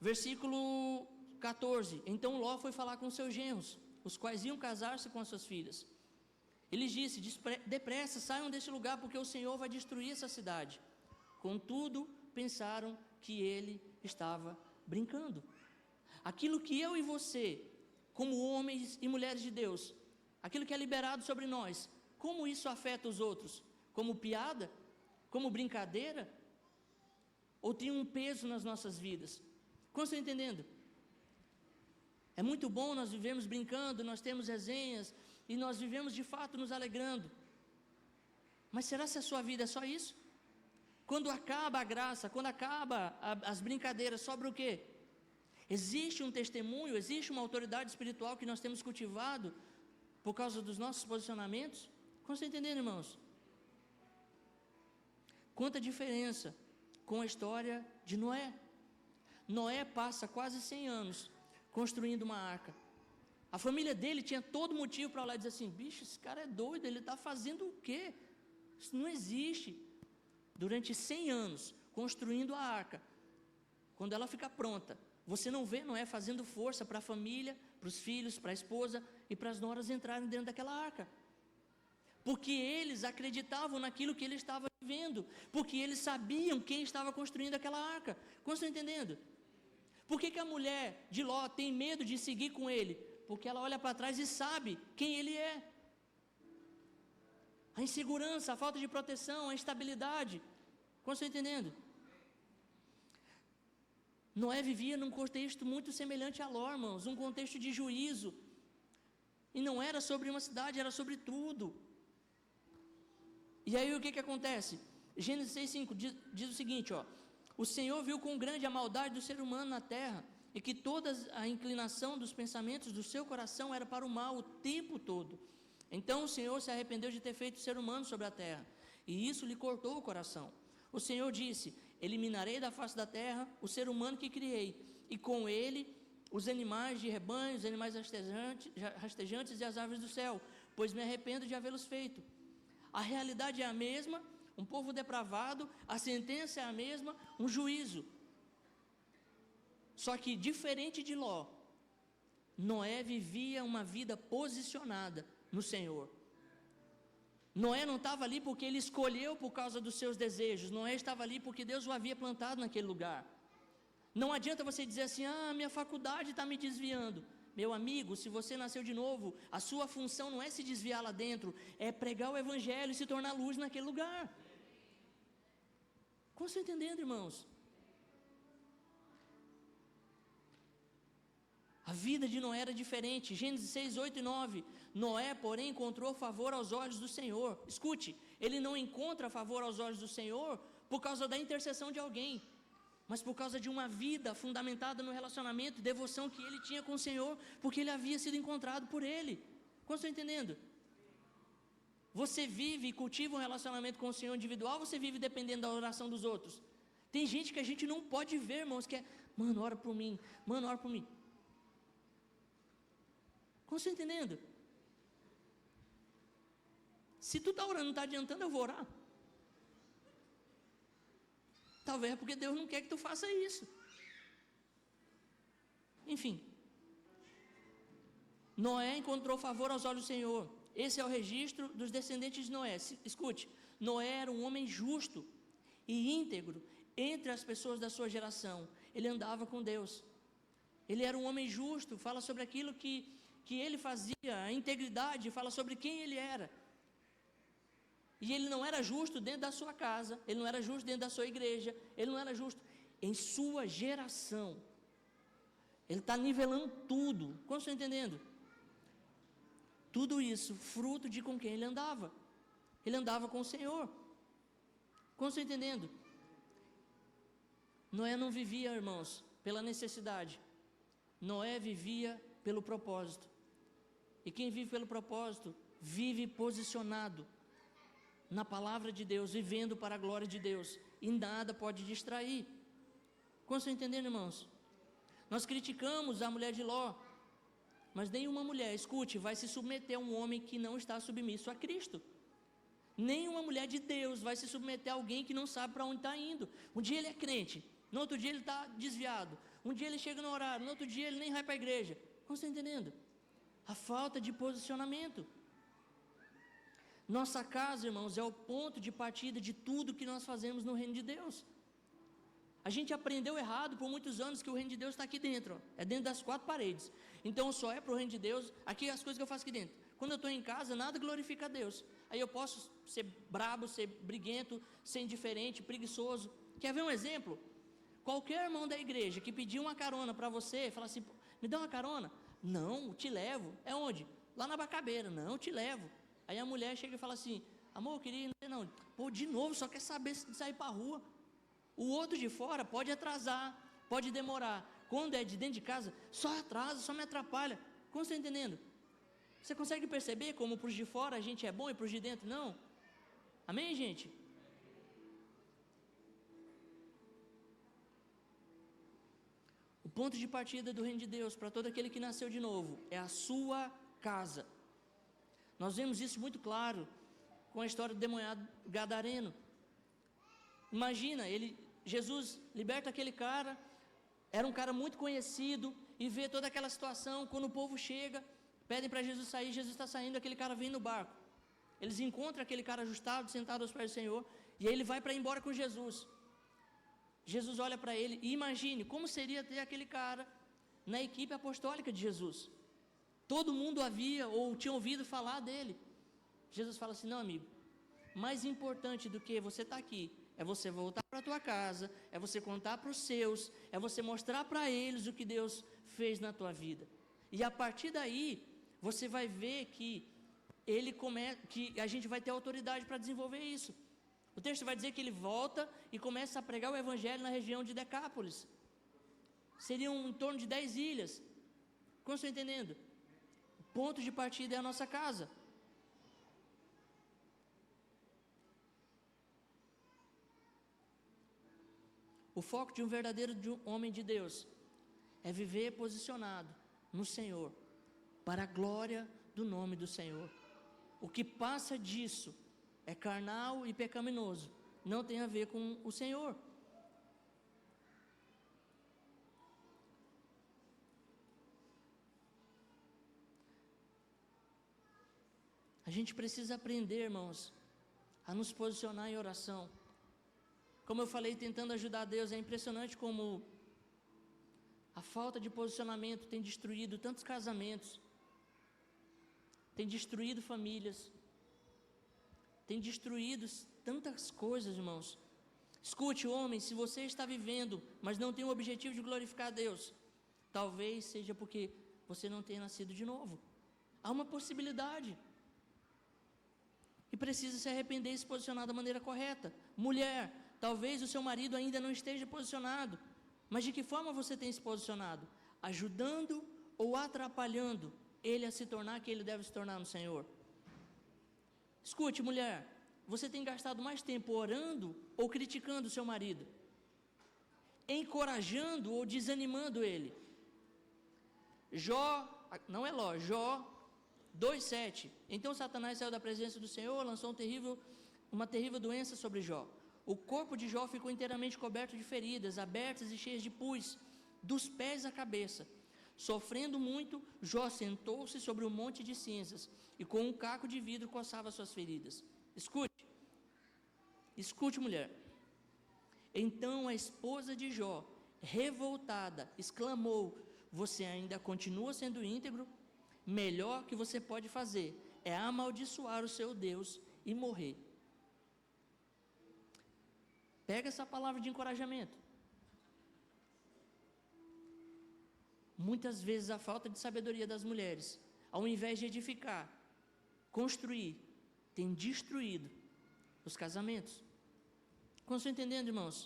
Versículo 14: então Ló foi falar com seus genros, os quais iam casar-se com as suas filhas. Ele disse: depressa, saiam deste lugar, porque o Senhor vai destruir essa cidade. Contudo, pensaram que ele estava brincando. Aquilo que eu e você, como homens e mulheres de Deus, aquilo que é liberado sobre nós, como isso afeta os outros? Como piada? Como brincadeira? Ou tem um peso nas nossas vidas? Como estão entendendo? É muito bom nós vivemos brincando, nós temos resenhas, e nós vivemos de fato nos alegrando. Mas será que a sua vida é só isso? Quando acaba a graça, quando acaba as brincadeiras, sobra o quê? Existe um testemunho, existe uma autoridade espiritual que nós temos cultivado por causa dos nossos posicionamentos? Como estão entendendo, irmãos? Quanta diferença com a história de Noé. Noé passa quase 100 anos construindo uma arca. A família dele tinha todo motivo para lá e dizer assim: bicho, esse cara é doido, ele está fazendo o quê? Isso não existe. Durante 100 anos, construindo a arca, quando ela fica pronta, você não vê Noé fazendo força para a família, para os filhos, para a esposa e para as noras entrarem dentro daquela arca. Porque eles acreditavam naquilo que ele estava vivendo, porque eles sabiam quem estava construindo aquela arca. Como estão entendendo? Por que a mulher de Ló tem medo de seguir com ele? Porque ela olha para trás e sabe quem ele é. A insegurança, a falta de proteção, a instabilidade. Como estão entendendo? Noé vivia num contexto muito semelhante a Ló, irmãos, um contexto de juízo. E não era sobre uma cidade, era sobre tudo. E aí o que acontece? Gênesis 6:5 diz o seguinte, ó: o Senhor viu quão grande a maldade do ser humano na terra, e que toda a inclinação dos pensamentos do seu coração era para o mal o tempo todo. Então o Senhor se arrependeu de ter feito o ser humano sobre a terra, e isso lhe cortou o coração. O Senhor disse: eliminarei da face da terra o ser humano que criei, e com ele os animais de rebanho, os animais rastejantes e as aves do céu, pois me arrependo de havê-los feito. A realidade é a mesma, um povo depravado, a sentença é a mesma, um juízo. Só que diferente de Ló, Noé vivia uma vida posicionada no Senhor. Noé não estava ali porque ele escolheu por causa dos seus desejos. Noé estava ali porque Deus o havia plantado naquele lugar. Não adianta você dizer assim: ah, minha faculdade está me desviando. Meu amigo, se você nasceu de novo, a sua função não é se desviar lá dentro, é pregar o evangelho e se tornar luz naquele lugar. Como vocês estão entendendo, irmãos? A vida de Noé era diferente. Gênesis 6, 8 e 9. Noé, porém, encontrou favor aos olhos do Senhor. Escute, ele não encontra favor aos olhos do Senhor por causa da intercessão de alguém, mas por causa de uma vida fundamentada no relacionamento, devoção que ele tinha com o Senhor, porque ele havia sido encontrado por ele. Como estão entendendo? Você vive e cultiva um relacionamento com o Senhor individual, ou você vive dependendo da oração dos outros? Tem gente que a gente não pode ver, irmãos, que é, mano, ora por mim, mano, ora por mim. Como estão entendendo? Se tu está orando, não está adiantando, eu vou orar. Talvez é porque Deus não quer que tu faça isso. Enfim. Noé encontrou favor aos olhos do Senhor. Esse é o registro dos descendentes de Noé. Escute, Noé era um homem justo e íntegro entre as pessoas da sua geração. Ele andava com Deus. Ele era um homem justo, fala sobre aquilo que ele fazia, a integridade, fala sobre quem ele era. E ele não era justo dentro da sua casa, ele não era justo dentro da sua igreja, ele não era justo em sua geração. Ele está nivelando tudo. Como estão entendendo? Tudo isso, fruto de com quem ele andava. Ele andava com o Senhor. Como estão entendendo? Noé não vivia, irmãos, pela necessidade. Noé vivia pelo propósito. E quem vive pelo propósito, vive posicionado na palavra de Deus, vivendo para a glória de Deus, e nada pode distrair. Como estão entendendo, irmãos? Nós criticamos a mulher de Ló, mas nenhuma mulher, escute, vai se submeter a um homem que não está submisso a Cristo. Nenhuma mulher de Deus vai se submeter a alguém que não sabe para onde está indo. Um dia ele é crente, no outro dia ele está desviado, um dia ele chega no horário, no outro dia ele nem vai para a igreja. Como estão entendendo? A falta de posicionamento. Nossa casa, irmãos, é o ponto de partida de tudo que nós fazemos no reino de Deus. A gente aprendeu errado por muitos anos que o reino de Deus está aqui dentro, ó, é dentro das 4 paredes. Então só é para o reino de Deus, aqui as coisas que eu faço aqui dentro. Quando eu estou em casa, nada glorifica a Deus. Aí eu posso ser brabo, ser briguento, ser indiferente, preguiçoso. Quer ver um exemplo? Qualquer irmão da igreja que pedir uma carona para você, fala assim, me dá uma carona? Não, te levo. É onde? Lá na Bacabeira. Não, te levo. Aí a mulher chega e fala assim, amor, eu queria ir, não. Pô, de novo, só quer saber se sair para a rua. O outro de fora pode atrasar, pode demorar. Quando é de dentro de casa, só atrasa, só me atrapalha. Como você está entendendo? Você consegue perceber como para os de fora a gente é bom e para os de dentro não? Amém, gente? O ponto de partida do reino de Deus para todo aquele que nasceu de novo é a sua casa. Nós vemos isso muito claro com a história do demoniado gadareno. Imagina, Jesus liberta aquele cara, era um cara muito conhecido, e vê toda aquela situação, quando o povo chega, pedem para Jesus sair, Jesus está saindo, aquele cara vem no barco. Eles encontram aquele cara ajustado, sentado aos pés do Senhor, e aí ele vai para ir embora com Jesus. Jesus olha para ele e imagine como seria ter aquele cara na equipe apostólica de Jesus. Todo mundo havia ou tinha ouvido falar dele. Jesus fala assim, não, amigo, mais importante do que você estar aqui, é você voltar para a tua casa, é você contar para os seus, é você mostrar para eles o que Deus fez na tua vida. E a partir daí, você vai ver que que a gente vai ter autoridade para desenvolver isso. O texto vai dizer que ele volta e começa a pregar o evangelho na região de Decápolis. Seriam em torno de 10 ilhas. Como estão entendendo? O ponto de partida é a nossa casa. O foco de um verdadeiro homem de Deus é viver posicionado no Senhor, para a glória do nome do Senhor. O que passa disso é carnal e pecaminoso, não tem a ver com o Senhor. A gente precisa aprender, irmãos, a nos posicionar em oração. Como eu falei, tentando ajudar Deus, é impressionante como a falta de posicionamento tem destruído tantos casamentos, tem destruído famílias, tem destruído tantas coisas, irmãos. Escute, homem, se você está vivendo, mas não tem o objetivo de glorificar a Deus, talvez seja porque você não tenha nascido de novo. Há uma possibilidade. E precisa se arrepender e se posicionar da maneira correta. Mulher, Talvez o seu marido ainda não esteja posicionado, mas de que forma você tem se posicionado? Ajudando ou atrapalhando ele a se tornar quem ele deve se tornar no Senhor? Escute, mulher, você tem gastado mais tempo orando ou criticando o seu marido? Encorajando ou desanimando ele? Jó 2:7. Então Satanás saiu da presença do Senhor, lançou uma terrível doença sobre Jó. O corpo de Jó ficou inteiramente coberto de feridas, abertas e cheias de pus, dos pés à cabeça. Sofrendo muito, Jó sentou-se sobre um monte de cinzas e com um caco de vidro coçava suas feridas. Escute, mulher. Então a esposa de Jó, revoltada, exclamou: você ainda continua sendo íntegro? Melhor que você pode fazer é amaldiçoar o seu Deus e morrer. Pega essa palavra de encorajamento. Muitas vezes a falta de sabedoria das mulheres, ao invés de edificar, construir, tem destruído os casamentos. Como estão entendendo, irmãos?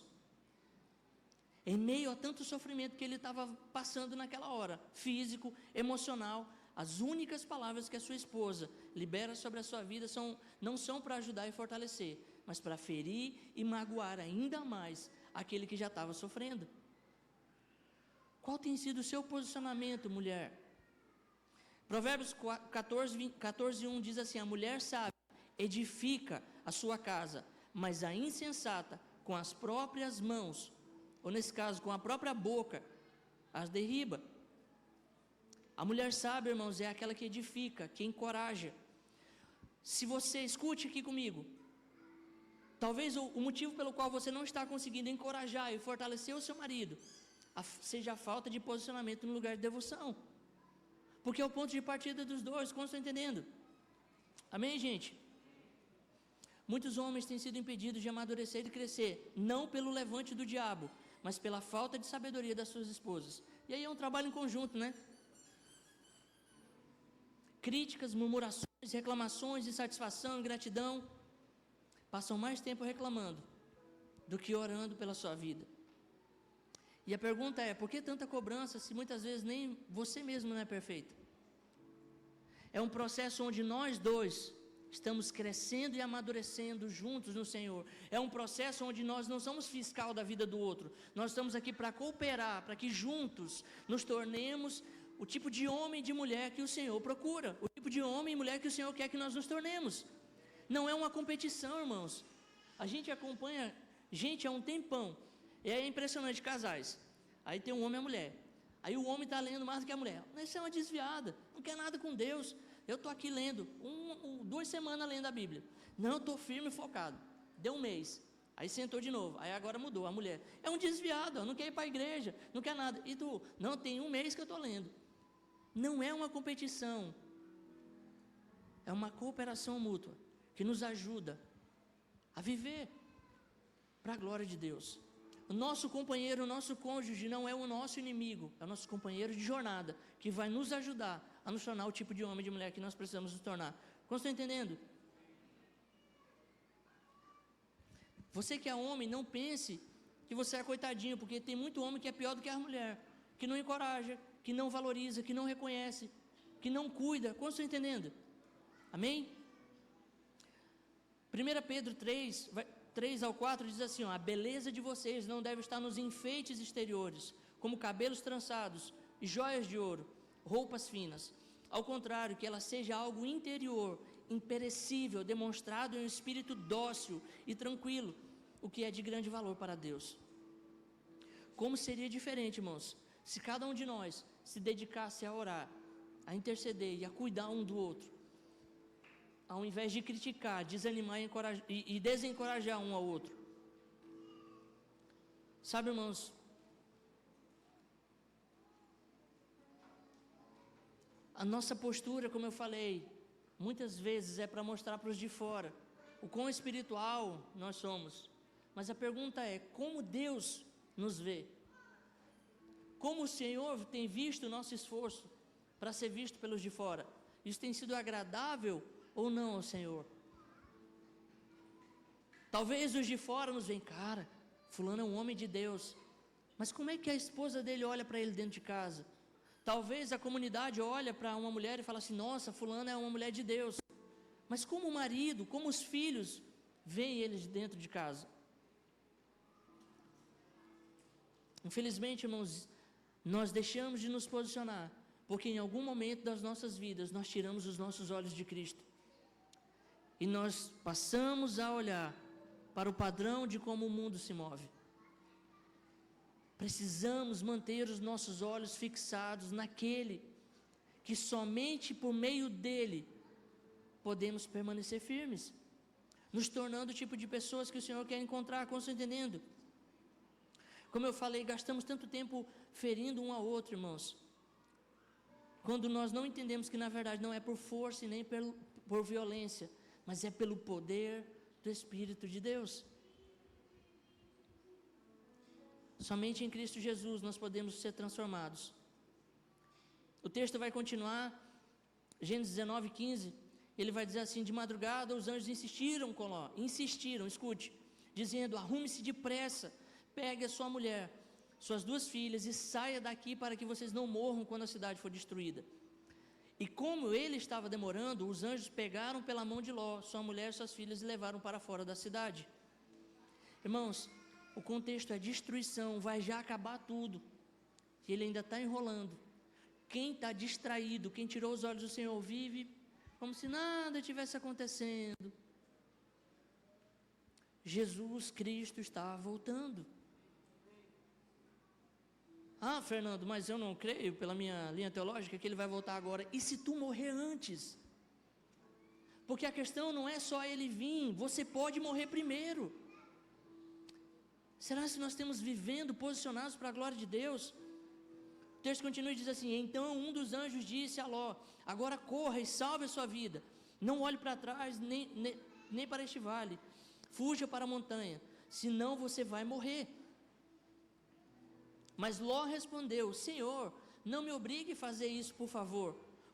Em meio a tanto sofrimento que ele estava passando naquela hora, físico, emocional, as únicas palavras que a sua esposa libera sobre a sua vida não são para ajudar e fortalecer, mas para ferir e magoar ainda mais aquele que já estava sofrendo. Qual tem sido o seu posicionamento, mulher? Provérbios 14:1 diz assim: a mulher sábia edifica a sua casa, mas a insensata com as próprias mãos, ou nesse caso com a própria boca, as derriba. A mulher sábia, irmãos, é aquela que edifica, que encoraja. Se você, escute aqui comigo, talvez o motivo pelo qual você não está conseguindo encorajar e fortalecer o seu marido seja a falta de posicionamento no lugar de devoção, porque é o ponto de partida dos dois. Como estão entendendo? Amém, gente? Muitos homens têm sido impedidos de amadurecer e crescer, não pelo levante do diabo, mas pela falta de sabedoria das suas esposas. E aí é um trabalho em conjunto, né? Críticas, murmurações, reclamações, insatisfação, ingratidão, passam mais tempo reclamando do que orando pela sua vida. E a pergunta é: por que tanta cobrança se muitas vezes nem você mesmo não é perfeito? É um processo onde nós dois estamos crescendo e amadurecendo juntos no Senhor. É um processo onde nós não somos fiscal da vida do outro. Nós estamos aqui para cooperar, para que juntos nos tornemos o tipo de homem e de mulher que o Senhor procura, o tipo de homem e mulher que o Senhor quer que nós nos tornemos. Não é uma competição, irmãos. A gente acompanha gente há um tempão, e é impressionante, casais. Aí tem um homem e a mulher. Aí o homem está lendo mais do que a mulher. Isso é uma desviada, não quer nada com Deus. Eu estou aqui lendo, 2 semanas lendo a Bíblia. Não, eu estou firme e focado. Deu um mês, aí sentou de novo. Aí agora mudou, a mulher. É um desviado, não quer ir para a igreja, não quer nada. E tu? Não, tem 1 mês que eu estou lendo. Não é uma competição. É uma cooperação mútua, que nos ajuda a viver para a glória de Deus. O nosso companheiro, o nosso cônjuge não é o nosso inimigo, é o nosso companheiro de jornada, que vai nos ajudar a nos tornar o tipo de homem e de mulher que nós precisamos nos tornar. Como estão entendendo? Você que é homem, não pense que você é coitadinho, porque tem muito homem que é pior do que a mulher, que não encoraja, que não valoriza, que não reconhece, que não cuida. Como estão entendendo? Amém? 1 Pedro 3-4 diz assim: a beleza de vocês não deve estar nos enfeites exteriores, como cabelos trançados e joias de ouro, roupas finas. Ao contrário, que ela seja algo interior, imperecível, demonstrado em um espírito dócil e tranquilo, o que é de grande valor para Deus. Como seria diferente, irmãos, se cada um de nós se dedicasse a orar, a interceder e a cuidar um do outro, ao invés de criticar, desanimar e desencorajar um ao outro. Sabe, irmãos, a nossa postura, como eu falei, muitas vezes é para mostrar para os de fora o quão espiritual nós somos. Mas a pergunta é: como Deus nos vê? Como o Senhor tem visto o nosso esforço para ser visto pelos de fora? Isso tem sido agradável ou não ao Senhor? Talvez os de fora nos veem, cara, fulano é um homem de Deus. Mas como é que a esposa dele olha para ele dentro de casa? Talvez a comunidade olha para uma mulher e fala assim, nossa, fulano é uma mulher de Deus. Mas como o marido, como os filhos, veem eles dentro de casa? Infelizmente, irmãos, nós deixamos de nos posicionar, porque em algum momento das nossas vidas nós tiramos os nossos olhos de Cristo. E nós passamos a olhar para o padrão de como o mundo se move. Precisamos manter os nossos olhos fixados naquele que somente por meio dele podemos permanecer firmes, nos tornando o tipo de pessoas que o Senhor quer encontrar, como você está entendendo? Como eu falei, gastamos tanto tempo ferindo um ao outro, irmãos, quando nós não entendemos que na verdade não é por força e nem por violência, mas é pelo poder do Espírito de Deus. Somente em Cristo Jesus nós podemos ser transformados. O texto vai continuar, Gênesis 19:15, ele vai dizer assim, de madrugada os anjos insistiram com Ló, escute, dizendo, arrume-se depressa, pegue a sua mulher, suas 2 filhas e saia daqui para que vocês não morram quando a cidade for destruída. E como ele estava demorando, os anjos pegaram pela mão de Ló, sua mulher e suas filhas e levaram para fora da cidade. Irmãos, o contexto é destruição, vai já acabar tudo. E ele ainda está enrolando. Quem está distraído, quem tirou os olhos do Senhor, vive como se nada estivesse acontecendo. Jesus Cristo está voltando. Ah, Fernando, mas eu não creio, pela minha linha teológica, que ele vai voltar agora. E se tu morrer antes? Porque a questão não é só ele vir, você pode morrer primeiro. Será que nós estamos vivendo posicionados para a glória de Deus? O texto continua e diz assim, então um dos anjos disse a Ló, agora corra e salve a sua vida, não olhe para trás nem para este vale, fuja para a montanha, senão você vai morrer. Mas Ló respondeu, Senhor, não me obrigue a fazer isso, por favor.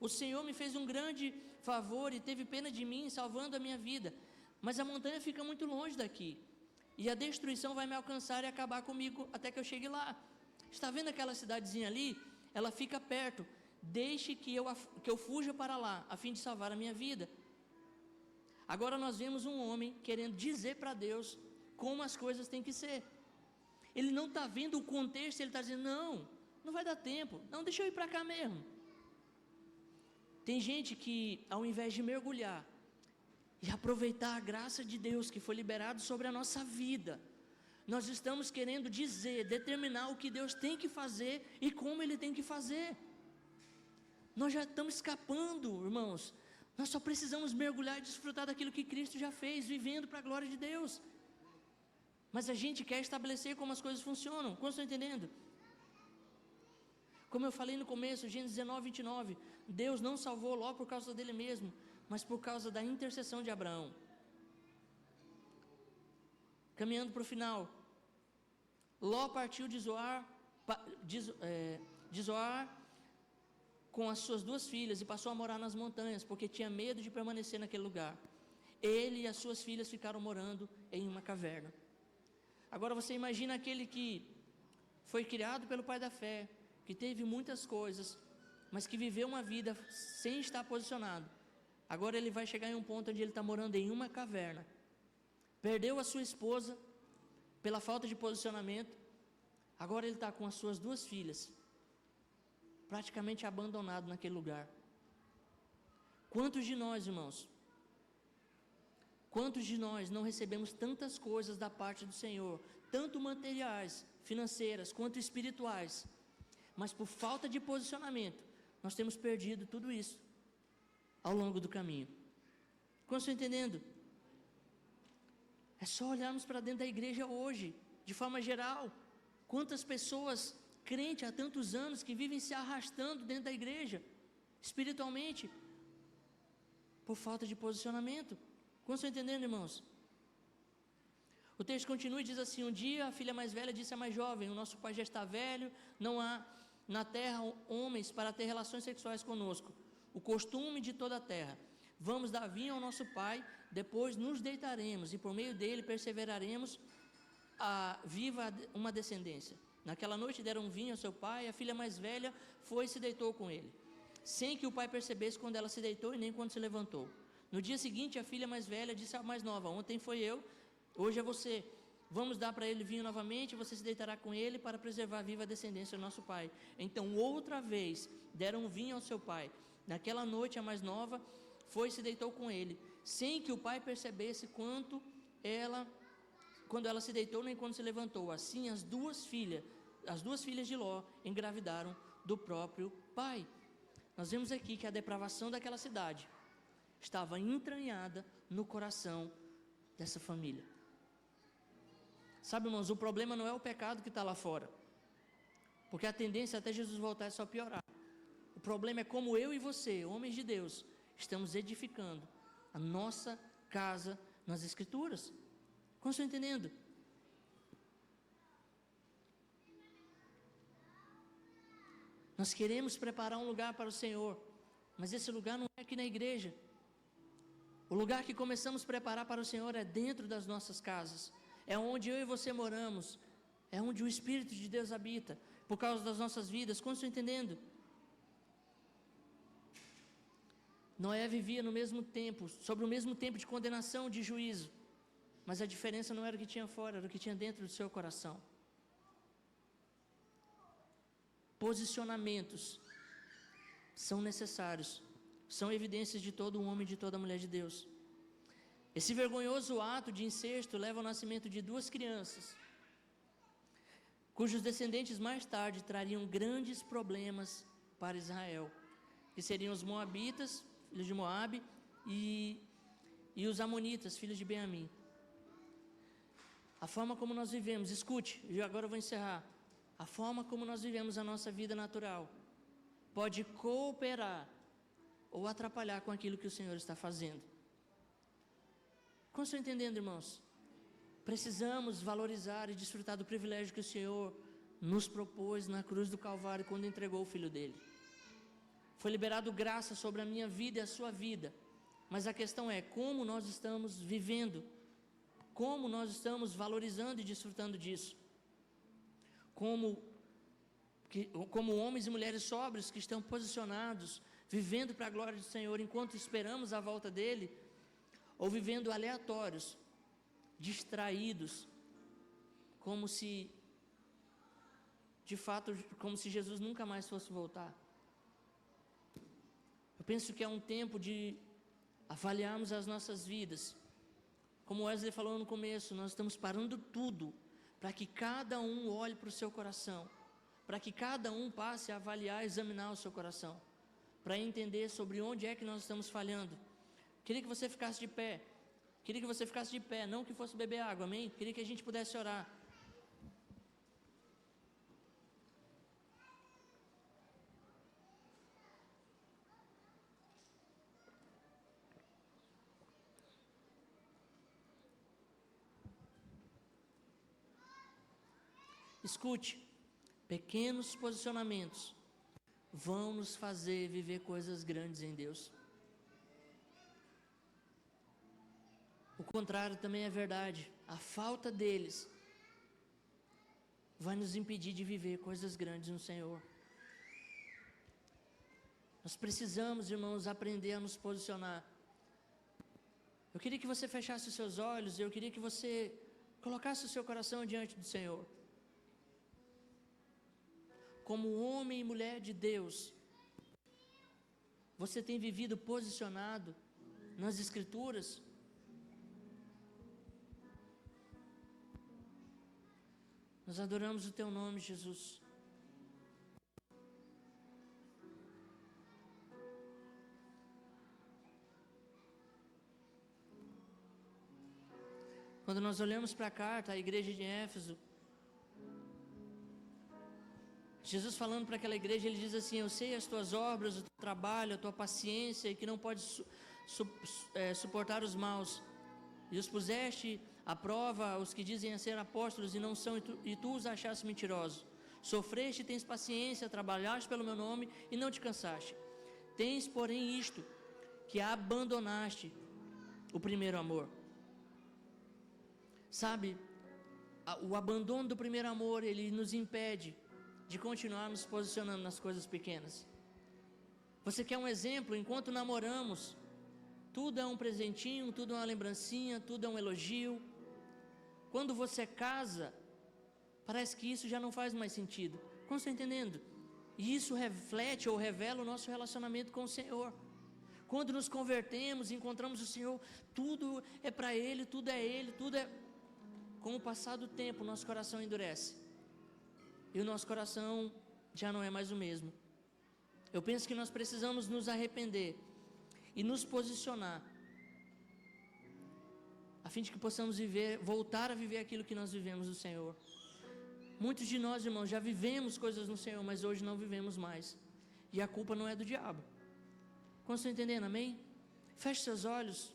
O Senhor me fez um grande favor e teve pena de mim, salvando a minha vida. Mas a montanha fica muito longe daqui. E a destruição vai me alcançar e acabar comigo até que eu chegue lá. Está vendo aquela cidadezinha ali? Ela fica perto. Deixe que eu fuja para lá, a fim de salvar a minha vida. Agora nós vemos um homem querendo dizer para Deus como as coisas têm que ser. Ele não está vendo o contexto, ele está dizendo, não vai dar tempo, não, deixa eu ir para cá mesmo. Tem gente que, ao invés de mergulhar e aproveitar a graça de Deus que foi liberado sobre a nossa vida, nós estamos querendo dizer, determinar o que Deus tem que fazer e como Ele tem que fazer. Nós já estamos escapando, irmãos. Nós só precisamos mergulhar e desfrutar daquilo que Cristo já fez, vivendo para a glória de Deus. Mas a gente quer estabelecer como as coisas funcionam. Como estão entendendo? Como eu falei no começo, Gênesis 19:29, Deus não salvou Ló por causa dele mesmo, mas por causa da intercessão de Abraão. Caminhando para o final, Ló partiu de Zoar com as suas 2 filhas e passou a morar nas montanhas, porque tinha medo de permanecer naquele lugar. Ele e as suas filhas ficaram morando em uma caverna. Agora você imagina aquele que foi criado pelo pai da fé, que teve muitas coisas, mas que viveu uma vida sem estar posicionado. Agora ele vai chegar em um ponto onde ele está morando em uma caverna. Perdeu a sua esposa pela falta de posicionamento. Agora ele está com as suas 2 filhas, praticamente abandonado naquele lugar. Quantos de nós, irmãos, quantos de nós não recebemos tantas coisas da parte do Senhor, tanto materiais, financeiras, quanto espirituais, mas por falta de posicionamento, nós temos perdido tudo isso ao longo do caminho. Como estão entendendo? É só olharmos para dentro da igreja hoje, de forma geral. Quantas pessoas crentes há tantos anos que vivem se arrastando dentro da igreja, espiritualmente, por falta de posicionamento. Como estão entendendo, irmãos? O texto continua e diz assim, um dia a filha mais velha disse à mais jovem, o nosso pai já está velho, não há na terra homens para ter relações sexuais conosco, o costume de toda a terra. Vamos dar vinho ao nosso pai, depois nos deitaremos, e por meio dele perseveraremos viva uma descendência. Naquela noite deram vinho ao seu pai, a filha mais velha foi e se deitou com ele, sem que o pai percebesse quando ela se deitou e nem quando se levantou. No dia seguinte, a filha mais velha disse à mais nova: ontem foi eu, hoje é você. Vamos dar para ele vinho novamente, você se deitará com ele para preservar viva a descendência do nosso pai. Então, outra vez, deram vinho ao seu pai. Naquela noite, a mais nova foi e se deitou com ele, sem que o pai percebesse quando ela se deitou nem quando se levantou. Assim, as duas filhas de Ló engravidaram do próprio pai. Nós vemos aqui que a depravação daquela cidade estava entranhada no coração dessa família. Sabe, irmãos, o problema não é o pecado que está lá fora, porque a tendência até Jesus voltar é só piorar. O problema é como eu e você, homens de Deus, estamos edificando a nossa casa nas Escrituras. Como estão entendendo? Nós queremos preparar um lugar para o Senhor, mas esse lugar não é aqui na igreja. O lugar que começamos a preparar para o Senhor é dentro das nossas casas. É onde eu e você moramos. É onde o Espírito de Deus habita, por causa das nossas vidas. Como estão entendendo? Noé vivia no mesmo tempo, sobre o mesmo tempo de condenação e de juízo. Mas a diferença não era o que tinha fora, era o que tinha dentro do seu coração. Posicionamentos são necessários, são evidências de todo homem e de toda mulher de Deus. Esse vergonhoso ato de incesto leva ao nascimento de duas crianças, cujos descendentes mais tarde trariam grandes problemas para Israel, que seriam os moabitas, filhos de Moabe, e os amonitas, filhos de Benjamim. A forma como nós vivemos, escute, e agora eu vou encerrar. A forma como nós vivemos a nossa vida natural pode cooperar ou atrapalhar com aquilo que o Senhor está fazendo. Como estão entendendo, irmãos? Precisamos valorizar e desfrutar do privilégio que o Senhor nos propôs na cruz do Calvário quando entregou o Filho dele. Foi liberado graça sobre a minha vida e a sua vida, mas a questão é como nós estamos vivendo, como nós estamos valorizando e desfrutando disso. Como homens e mulheres sóbrios que estão posicionados, vivendo para a glória do Senhor enquanto esperamos a volta dele, ou vivendo aleatórios, distraídos, como se, de fato, como se Jesus nunca mais fosse voltar. Eu penso que é um tempo de avaliarmos as nossas vidas. Como Wesley falou no começo, nós estamos parando tudo para que cada um olhe para o seu coração, para que cada um passe a avaliar, examinar o seu coração, para entender sobre onde é que nós estamos falhando. Queria que você ficasse de pé. Queria que você ficasse de pé, não que fosse beber água, amém? Queria que a gente pudesse orar. Escute, pequenos posicionamentos vão nos fazer viver coisas grandes em Deus. O contrário também é verdade. A falta deles vai nos impedir de viver coisas grandes no Senhor. Nós precisamos, irmãos, aprender a nos posicionar. Eu queria que você fechasse os seus olhos, eu queria que você colocasse o seu coração diante do Senhor. Como homem e mulher de Deus, você tem vivido posicionado nas Escrituras? Nós adoramos o Teu nome, Jesus. Quando nós olhamos para a carta, a igreja de Éfeso, Jesus falando para aquela igreja, ele diz assim: eu sei as tuas obras, o teu trabalho, a tua paciência, e que não podes suportar os maus. E os puseste à prova os que dizem a ser apóstolos e não são, e tu os achaste mentirosos. Sofreste e tens paciência, trabalhaste pelo meu nome e não te cansaste. Tens, porém, isto, que abandonaste o primeiro amor. Sabe, o abandono do primeiro amor, ele nos impede de continuar nos posicionando nas coisas pequenas. Você quer um exemplo? Enquanto namoramos, tudo é um presentinho, tudo é uma lembrancinha, tudo é um elogio. Quando você casa, parece que isso já não faz mais sentido. Como você está entendendo? E isso reflete ou revela o nosso relacionamento com o Senhor. Quando nos convertemos, encontramos o Senhor, tudo é para Ele, tudo é Ele, tudo é... Com o passar do tempo, nosso coração endurece. E o nosso coração já não é mais o mesmo. Eu penso que nós precisamos nos arrepender e nos posicionar, a fim de que possamos voltar a viver aquilo que nós vivemos no Senhor. Muitos de nós, irmãos, já vivemos coisas no Senhor, mas hoje não vivemos mais. E a culpa não é do diabo. Como estão entendendo, amém? Feche seus olhos.